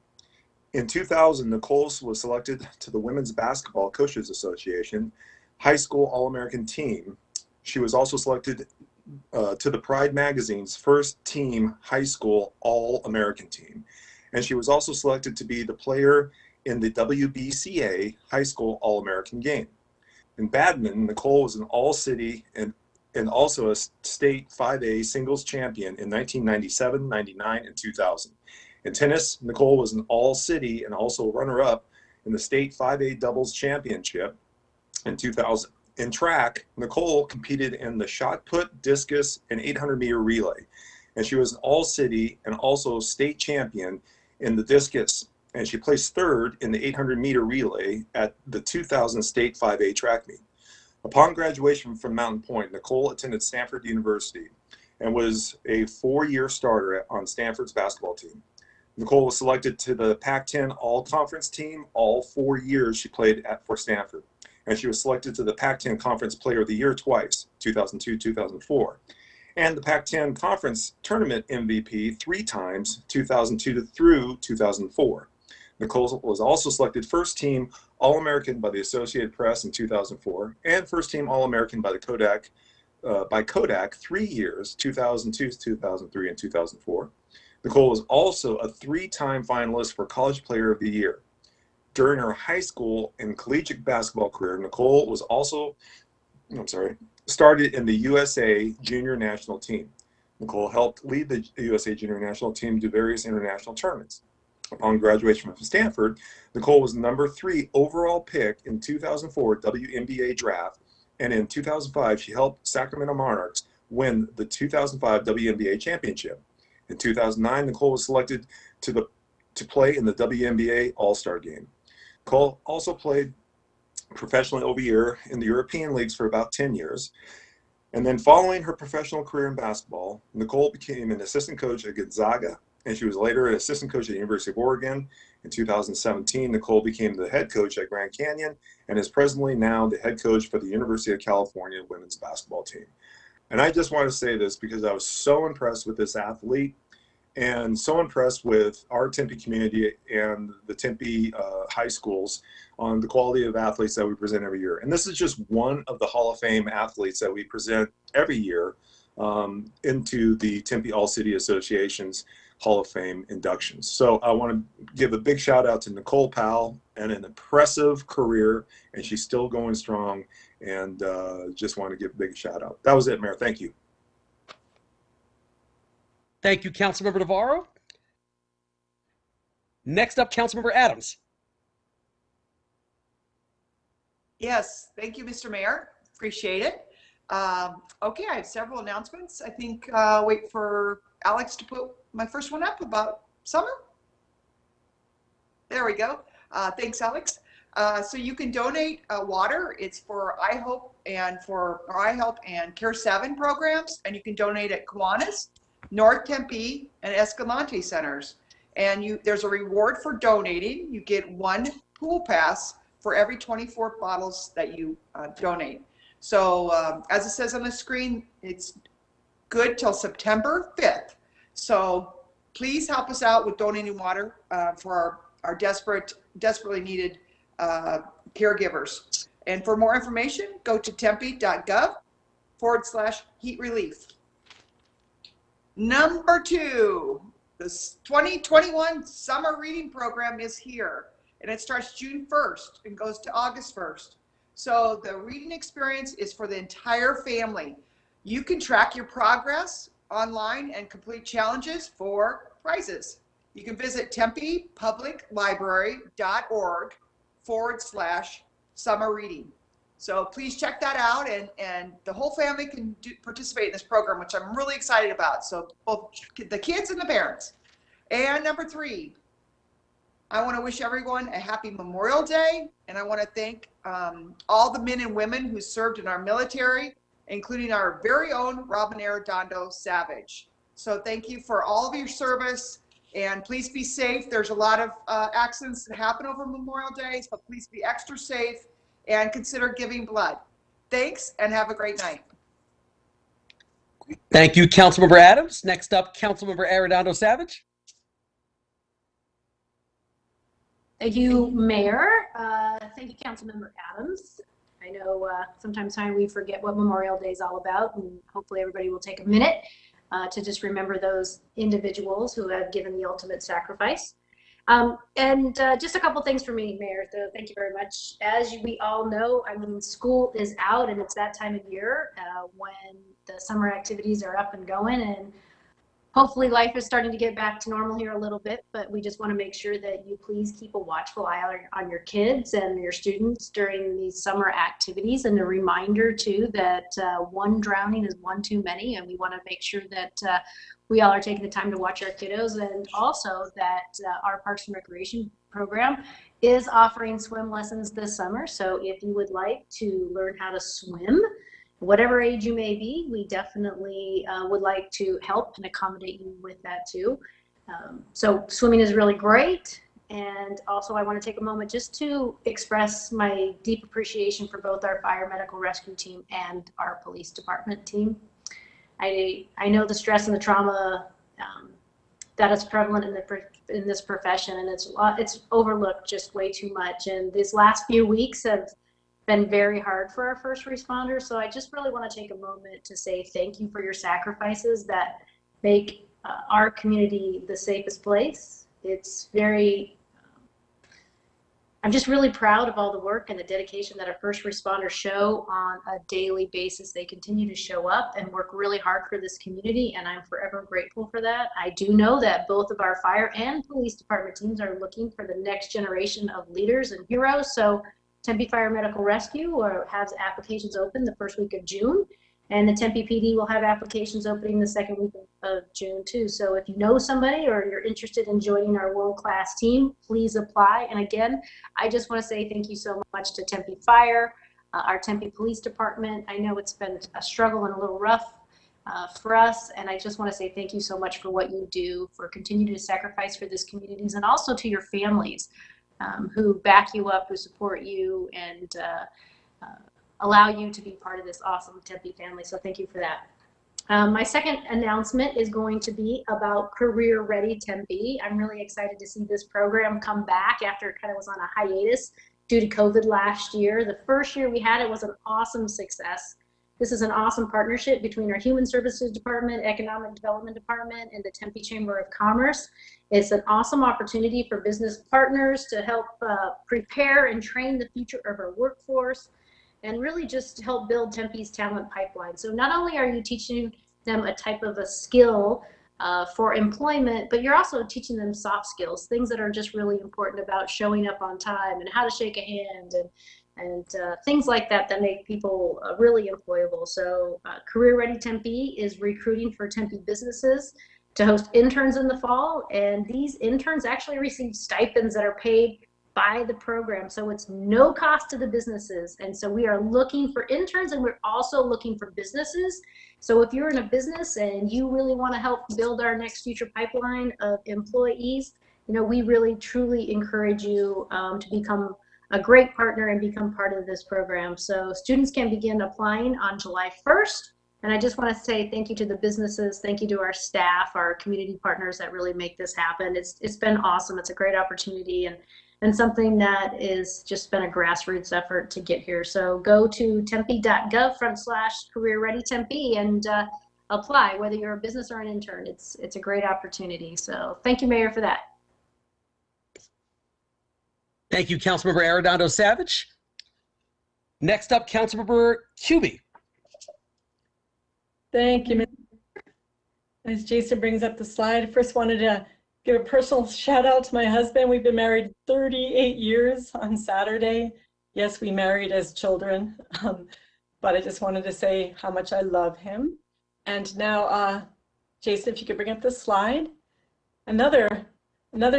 Speaker 12: In 2000, Nicole was selected to the Women's Basketball Coaches Association High School All-American Team. She was also selected to the Pride Magazine's first team high school All-American Team. And she was also selected to be the player in the WBCA High School All-American game. In badminton, Nicole was an All-City and also a state 5A singles champion in 1997, 99, and 2000. In tennis, Nicole was an All-City and also runner-up in the state 5A doubles championship in 2000. In track, Nicole competed in the shot put, discus, and 800-meter relay, and she was an All-City and also state champion in the discus, and she placed 3rd in the 800-meter relay at the 2000 state 5A track meet. Upon graduation from Mountain Point, Nicole attended Stanford University and was a 4-year starter on Stanford's basketball team. Nicole was selected to the Pac-10 All-Conference team all 4 years she played for Stanford. And she was selected to the Pac-10 Conference Player of the Year twice, 2002, 2004. And the Pac-10 Conference Tournament MVP 3 times, 2002 through 2004. Nicole was also selected first team All-American by the Associated Press in 2004 and first team All-American by Kodak 3 years, 2002, 2003, and 2004. Nicole was also a 3-time finalist for College Player of the Year. During her high school and collegiate basketball career, Nicole was also, started in the USA Junior National Team. Nicole helped lead the USA Junior National Team to various international tournaments. Upon graduation from Stanford, Nicole was number 3 overall pick in 2004 WNBA draft, and in 2005, she helped Sacramento Monarchs win the 2005 WNBA championship. In 2009, Nicole was selected to play in the WNBA All-Star Game. Nicole also played professionally over a year in the European leagues for about 10 years. And then following her professional career in basketball, Nicole became an assistant coach at Gonzaga, and she was later an assistant coach at the University of Oregon. In 2017, Nicole became the head coach at Grand Canyon and is presently now the head coach for the University of California women's basketball team. And I just want to say this because I was so impressed with this athlete and so impressed with our Tempe community and the Tempe high schools on the quality of athletes that we present every year. And this is just one of the Hall of Fame athletes that we present every year into the Tempe All-City Association's Hall of Fame inductions. So I want to give a big shout out to Nicole Powell and an impressive career, and she's still going strong, and just want to give a big shout out. That was it, Mayor. Thank you.
Speaker 1: Thank you, Councilmember Navarro. Next up, Councilmember Adams.
Speaker 6: Yes, thank you, Mr. Mayor. Appreciate it. Okay, I have several announcements. I think wait for Alex to put my first one up about summer. There we go. Thanks, Alex. So you can donate water. It's for iHelp and Care 7 programs, and you can donate at Kiwanis, North Tempe, and Escalante centers. And there's a reward for donating. You get 1 pool pass for every 24 bottles that you donate. So as it says on the screen, it's good till September 5th. So please help us out with donating water for our desperately needed caregivers. And for more information, go to tempe.gov/heat relief. Number 2, this 2021 summer reading program is here, and it starts June 1st and goes to August 1st. So the reading experience is for the entire family. You can track your progress online and complete challenges for prizes. You can visit tempepubliclibrary.org/summer reading. So please check that out, and the whole family can participate in this program, which I'm really excited about. So both the kids and the parents. And number 3, I want to wish everyone a happy Memorial Day, and I want to thank all the men and women who served in our military, including our very own Robin Arredondo Savage. So thank you for all of your service, and please be safe. There's a lot of accidents that happen over Memorial Day, so please be extra safe and consider giving blood. Thanks, and have a great night.
Speaker 1: Thank you, Councilmember Adams. Next up, Councilmember Arredondo Savage.
Speaker 2: Thank you, Mayor. Thank you, Councilmember Adams. I know sometimes we forget what Memorial Day is all about, and hopefully everybody will take a minute to just remember those individuals who have given the ultimate sacrifice. And just a couple things for me, Mayor. So thank you very much. As we all know, I mean, school is out, and it's that time of year when the summer activities are up and going, and hopefully life is starting to get back to normal here a little bit, but we just want to make sure that you please keep a watchful eye on your kids and your students during these summer activities. And a reminder too that one drowning is one too many, and we want to make sure that we all are taking the time to watch our kiddos, and also that our Parks and Recreation program is offering swim lessons this summer. So if you would like to learn how to swim, whatever age you may be, we definitely would like to help and accommodate you with that too. So swimming is really great. And also I want to take a moment just to express my deep appreciation for both our fire medical rescue team and our police department team. I know the stress and the trauma that is prevalent in this profession, and it's overlooked just way too much. And these last few weeks have been very hard for our first responders. So I just really want to take a moment to say thank you for your sacrifices that make our community the safest place. It's very, I'm just really proud of all the work and the dedication that our first responders show on a daily basis. They continue to show up and work really hard for this community, and I'm forever grateful for that. I do know that both of our fire and police department teams are looking for the next generation of leaders and heroes. So Tempe Fire Medical Rescue has applications open the first week of June, and the Tempe PD will have applications opening the second week of June too. So if you know somebody or you're interested in joining our world-class team, please apply. And again, I just want to say thank you so much to Tempe Fire, our Tempe Police Department. I know it's been a struggle and a little rough for us, and I just want to say thank you so much for what you do, for continuing to sacrifice for this communities, and also to your families. Who back you up, who support you, and allow you to be part of this awesome Tempe family. So thank you for that. My second announcement is going to be about Career Ready Tempe. I'm really excited to see this program come back after it kind of was on a hiatus due to COVID last year. The first year we had it was an awesome success. This is an awesome partnership between our Human Services Department, Economic Development Department, and the Tempe Chamber of Commerce. It's an awesome opportunity for business partners to help prepare and train the future of our workforce, and really just help build Tempe's talent pipeline. So not only are you teaching them a type of a skill for employment, but you're also teaching them soft skills, things that are just really important about showing up on time and how to shake a hand and things like that that make people really employable. So Career Ready Tempe is recruiting for Tempe businesses to host interns in the fall, and these interns actually receive stipends that are paid by the program, so it's no cost to the businesses. And so we are looking for interns, and we're also looking for businesses. So if you're in a business and you really want to help build our next future pipeline of employees, you know, we really truly encourage you to become a great partner and become part of this program. So students can begin applying on July 1st. And I just want to say thank you to the businesses, thank you to our staff, our community partners that really make this happen. It's been awesome. It's a great opportunity, and something that is just been a grassroots effort to get here. So go to tempe.gov/Career Ready Tempe and apply, whether you're a business or an intern. It's a great opportunity. So thank you, Mayor, for that.
Speaker 1: Thank you, Councilmember Arredondo Savage. Next up, Councilmember Kuby.
Speaker 3: Thank you. As Jason brings up the slide, first wanted to give a personal shout out to my husband. We've been married 38 years on Saturday. Yes, we married as children, but I just wanted to say how much I love him. And now, Jason, if you could bring up the slide. Another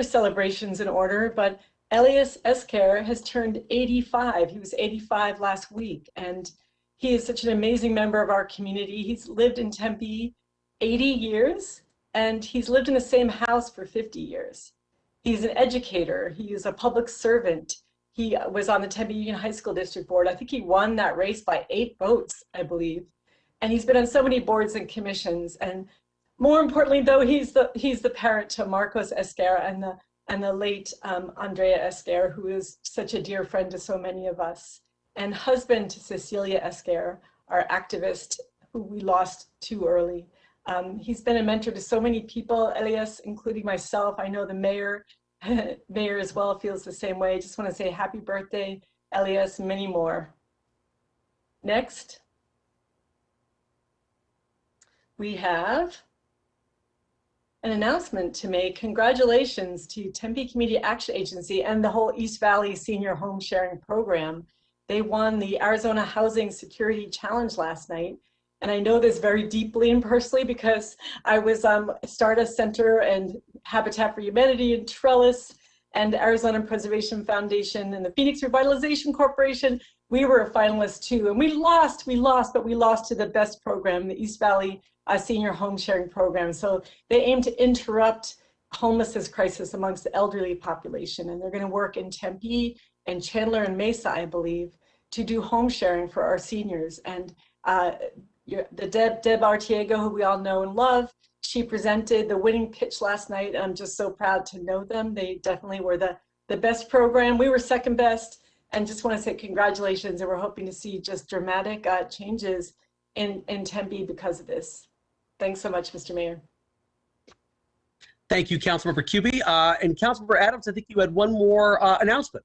Speaker 3: celebration's in order, but Elias Esquer has turned 85. He was 85 last week, and he is such an amazing member of our community. He's lived in Tempe 80 years, and he's lived in the same house for 50 years. He's an educator. He is a public servant. He was on the Tempe Union High School District Board. I think he won that race by 8 votes, I believe. And he's been on so many boards and commissions. And more importantly, though, he's the parent to Marcos Esquer and the late Andrea Esquer, who is such a dear friend to so many of us, and husband to Cecilia Esquer, our activist who we lost too early. He's been a mentor to so many people, Elias, including myself. I know the mayor as well feels the same way. I just want to say happy birthday, Elias, and many more. Next, we have an announcement to make. Congratulations to Tempe Community Action Agency and the whole East Valley Senior Home Sharing Program. They won the Arizona Housing Security Challenge last night. And I know this very deeply and personally because I was Stardust Center and Habitat for Humanity and Trellis and Arizona Preservation Foundation and the Phoenix Revitalization Corporation. We were a finalist too, and we lost, but we lost to the best program, the East Valley Senior Home Sharing Program. So they aim to interrupt homelessness crisis amongst the elderly population, and they're going to work in Tempe and Chandler and Mesa, I believe, to do home sharing for our seniors. And the Deb Artiego, who we all know and love, she presented the winning pitch last night. I'm just so proud to know them. They definitely were the best program. We were second best, and just want to say congratulations. And we're hoping to see just dramatic changes in Tempe because of this. Thanks so much, Mr. Mayor.
Speaker 1: Thank you, Councilmember Kuby. And Councilmember Adams, I think you had one more announcement.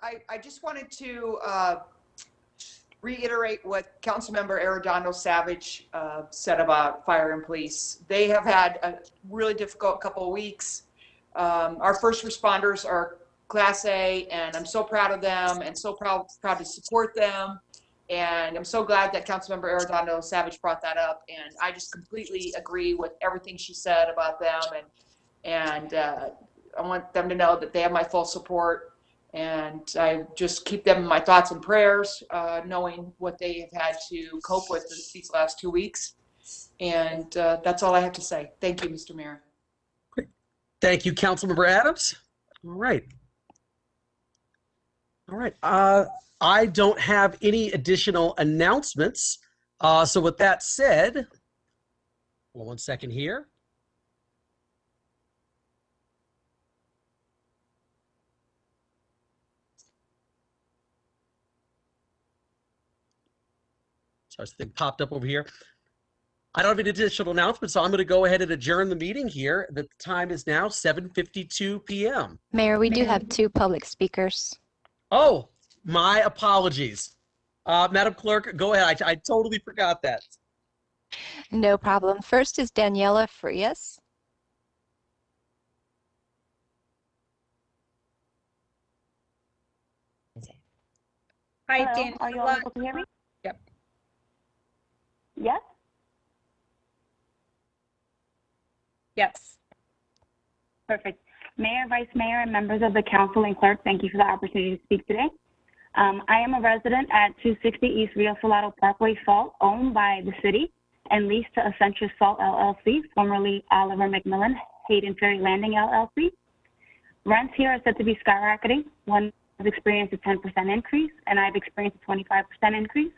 Speaker 6: I just wanted to reiterate what Councilmember Arredondo Savage said about fire and police. They have had a really difficult couple of weeks. Our first responders are Class A, and I'm so proud of them and so proud to support them. And I'm so glad that Councilmember Arredondo Savage brought that up. And I just completely agree with everything she said about them. And I want them to know that they have my full support. And I just keep them in my thoughts and prayers, knowing what they have had to cope with these last 2 weeks. And that's all I have to say. Thank you, Mr. Mayor.
Speaker 1: Great. Thank you, Councilmember Adams. All right. All right. I don't have any additional announcements. So with that said, well, 1 second here. Sorry, something popped up over here. I don't have any additional announcements, so I'm going to go ahead and adjourn the meeting here. The time is now 7:52 p.m.
Speaker 11: Mayor, we do have 2 public speakers.
Speaker 1: Oh, my apologies. Madam Clerk, go ahead. I totally forgot that.
Speaker 11: No problem. First is Daniela Frias.
Speaker 14: Hi,
Speaker 20: Hello,
Speaker 14: Dan.
Speaker 20: are you all able to hear me?
Speaker 14: Yep.
Speaker 20: Yes?
Speaker 14: Yes.
Speaker 20: Perfect. Mayor, Vice Mayor, and members of the council and clerk, thank you for the opportunity to speak today. I am a resident at 260 East Rio Salado Parkway, Salt, owned by the city and leased to Accenture Salt LLC, formerly Oliver McMillan Hayden Ferry Landing LLC. Rents here are said to be skyrocketing. One has experienced a 10% increase, and I've experienced a 25% increase,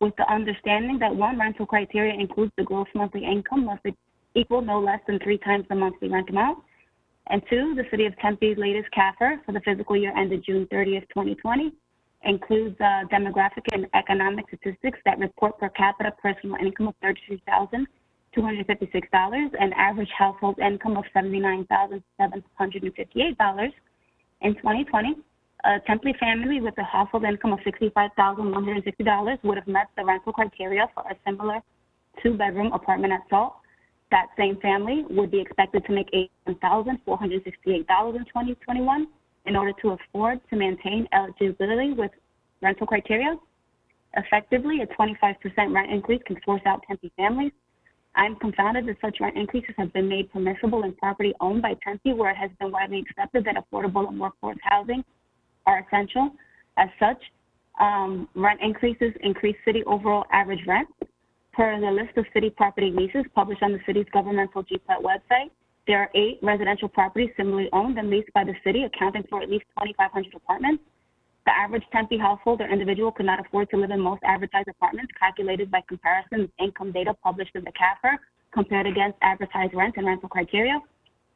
Speaker 20: with the understanding that one rental criteria includes the gross monthly income must equal no less than 3 times the monthly rent amount. And 2, the City of Tempe's latest CAFR for the fiscal year ended June 30th, 2020, includes demographic and economic statistics that report per capita personal income of $33,256 and average household income of $79,758. In 2020, a Tempe family with a household income of $65,160 would have met the rental criteria for a similar 2-bedroom apartment at Salt. That same family would be expected to make $81,468 in 2021 in order to afford to maintain eligibility with rental criteria. Effectively, a 25% rent increase can force out Tempe families. I'm confounded that such rent increases have been made permissible in property owned by Tempe, where it has been widely accepted that affordable and workforce housing are essential. As such, rent increases increase city overall average rent. Per the list of city property leases published on the city's governmental GPLET website, there are 8 residential properties similarly owned and leased by the city, accounting for at least 2,500 apartments. The average Tempe household or individual could not afford to live in most advertised apartments, calculated by comparison with income data published in the CAFR, compared against advertised rent and rental criteria.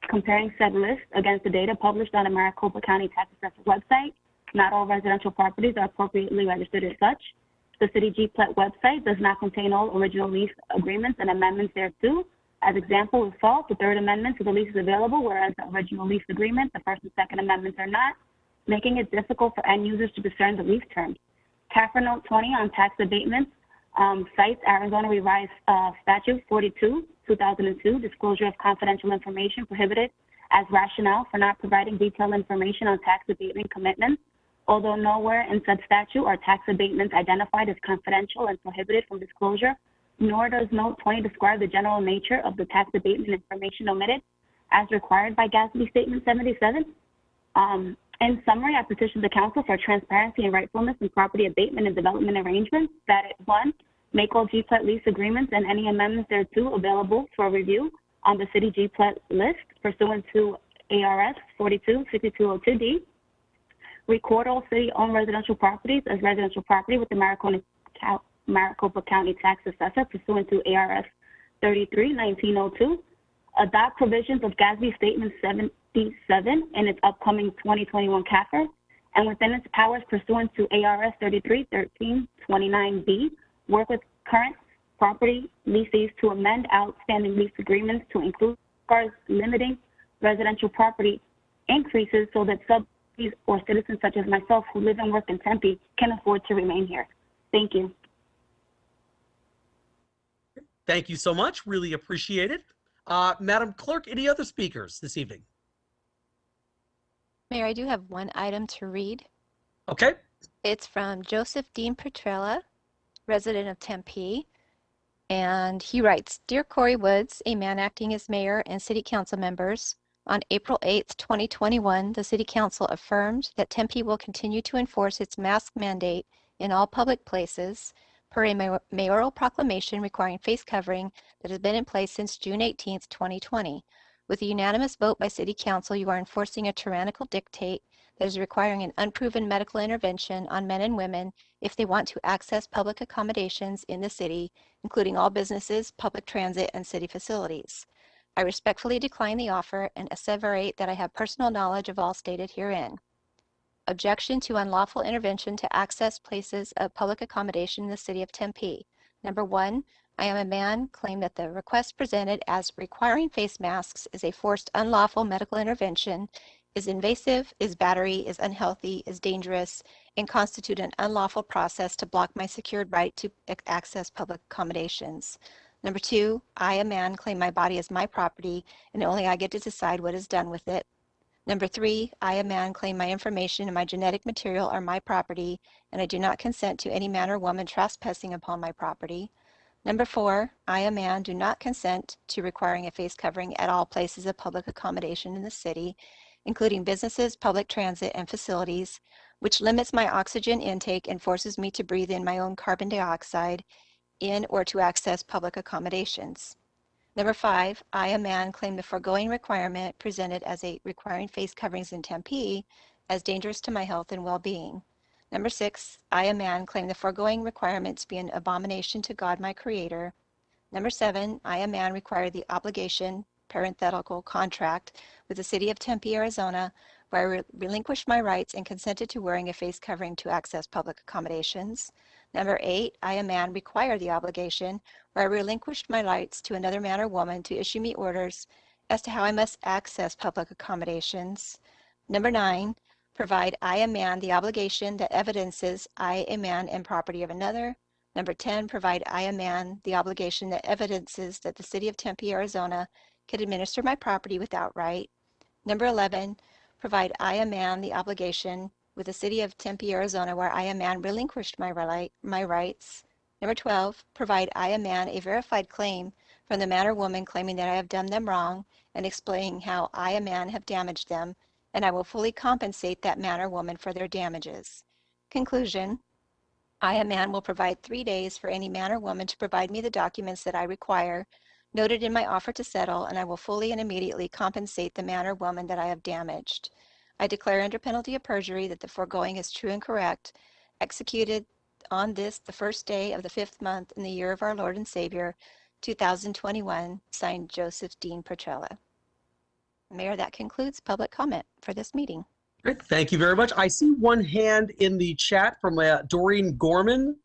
Speaker 20: Comparing said list against the data published on the Maricopa County Tax Assessor website, not all residential properties are appropriately registered as such. The city GPLET website does not contain all original lease agreements and amendments thereto. As example, with Salt, the 3rd Amendment to the lease is available, whereas the original lease agreement, the 1st and 2nd Amendments are not, making it difficult for end users to discern the lease terms. CAFR Note 20 on tax abatements cites Arizona Revised Statute 42, 2002, disclosure of confidential information prohibited as rationale for not providing detailed information on tax abatement commitments. Although nowhere in said statute are tax abatements identified as confidential and prohibited from disclosure, nor does Note 20 describe the general nature of the tax abatement information omitted as required by GASB Statement 77. In summary, I petition the council for transparency and rightfulness in property abatement and development arrangements that 1, make all GPLET lease agreements and any amendments thereto available for review on the city GPLET list pursuant to ARS 42-6202D. Record all city-owned residential properties as residential property with the Maricopa County Tax Assessor pursuant to ARS 33-1902. Adopt provisions of GASB Statement 77 in its upcoming 2021 CAFR, and within its powers pursuant to ARS 33-1329B, work with current property leases to amend outstanding lease agreements to include cars limiting residential property increases so that subsidies or citizens such as myself who live and work in Tempe can afford to remain here. Thank you.
Speaker 1: Thank you so much. Really appreciate it. Madam Clerk, any other speakers this evening?
Speaker 11: Mayor, I do have one item to read.
Speaker 1: Okay.
Speaker 11: It's from Joseph Dean Petrella, resident of Tempe. And he writes, Dear Corey Woods, a man acting as mayor and city council members, on April 8th, 2021, the City Council affirmed that Tempe will continue to enforce its mask mandate in all public places per a mayoral proclamation requiring face covering that has been in place since June 18th, 2020. With a unanimous vote by City Council, you are enforcing a tyrannical dictate that is requiring an unproven medical intervention on men and women if they want to access public accommodations in the city, including all businesses, public transit, and city facilities. I respectfully decline the offer and asseverate that I have personal knowledge of all stated herein. Objection to unlawful intervention to access places of public accommodation in the city of Tempe. Number 1, I am a man, claim that the request presented as requiring face masks is a forced unlawful medical intervention, is invasive, is battery, is unhealthy, is dangerous, and constitute an unlawful process to block my secured right to access public accommodations. Number 2, I, a man, claim my body is my property and only I get to decide what is done with it. Number 3, I, a man, claim my information and my genetic material are my property, and I do not consent to any man or woman trespassing upon my property. Number 4, I, a man, do not consent to requiring a face covering at all places of public accommodation in the city, including businesses, public transit, and facilities, which limits my oxygen intake and forces me to breathe in my own carbon dioxide in or to access public accommodations. Number 5, I, a man, claim the foregoing requirement presented as a requiring face coverings in Tempe as dangerous to my health and well-being. Number 6, I, a man, claim the foregoing requirements be an abomination to God, my Creator. Number 7, I, a man, require the obligation, parenthetical contract, with the City of Tempe, Arizona, where I relinquished my rights and consented to wearing a face covering to access public accommodations. Number 8, I, a man, require the obligation, where I relinquished my rights to another man or woman to issue me orders as to how I must access public accommodations. Number 9, provide I, a man, the obligation that evidences I, a man, am property of another. Number 10, provide I, a man, the obligation that evidences that the City of Tempe, Arizona, can administer my property without right. Number 11, provide I, a man, the obligation with the City of Tempe, Arizona, where I, a man, relinquished my rights. Number 12, provide I, a man, a verified claim from the man or woman claiming that I have done them wrong and explaining how I, a man, have damaged them, and I will fully compensate that man or woman for their damages. Conclusion, I, a man, will provide 3 days for any man or woman to provide me the documents that I require, noted in my offer to settle, and I will fully and immediately compensate the man or woman that I have damaged. I declare under penalty of perjury that the foregoing is true and correct, executed on this, the first day of the 5th month in the year of our Lord and Savior, 2021, signed Joseph Dean Petrella. Mayor, that concludes public comment for this meeting.
Speaker 1: Great. Thank you very much. I see one hand in the chat from Doreen Gorman.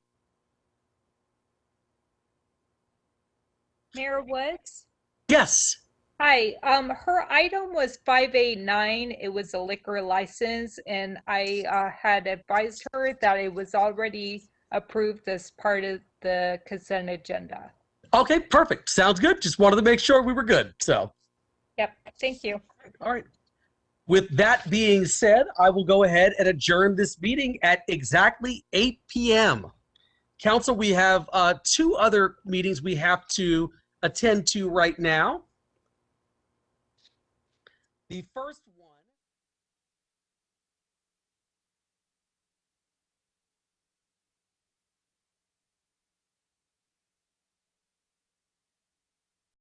Speaker 14: Mayor Woods?
Speaker 1: Yes.
Speaker 14: Hi, her item was 589. It was a liquor license, and I had advised her that it was already approved as part of the consent agenda.
Speaker 1: Okay, perfect. Sounds good. Just wanted to make sure we were good. So,
Speaker 14: Yep, thank you.
Speaker 1: all right. With that being said, I will go ahead and adjourn this meeting at exactly 8 p.m. Council, we have 2 other meetings we have to attend to right now. The first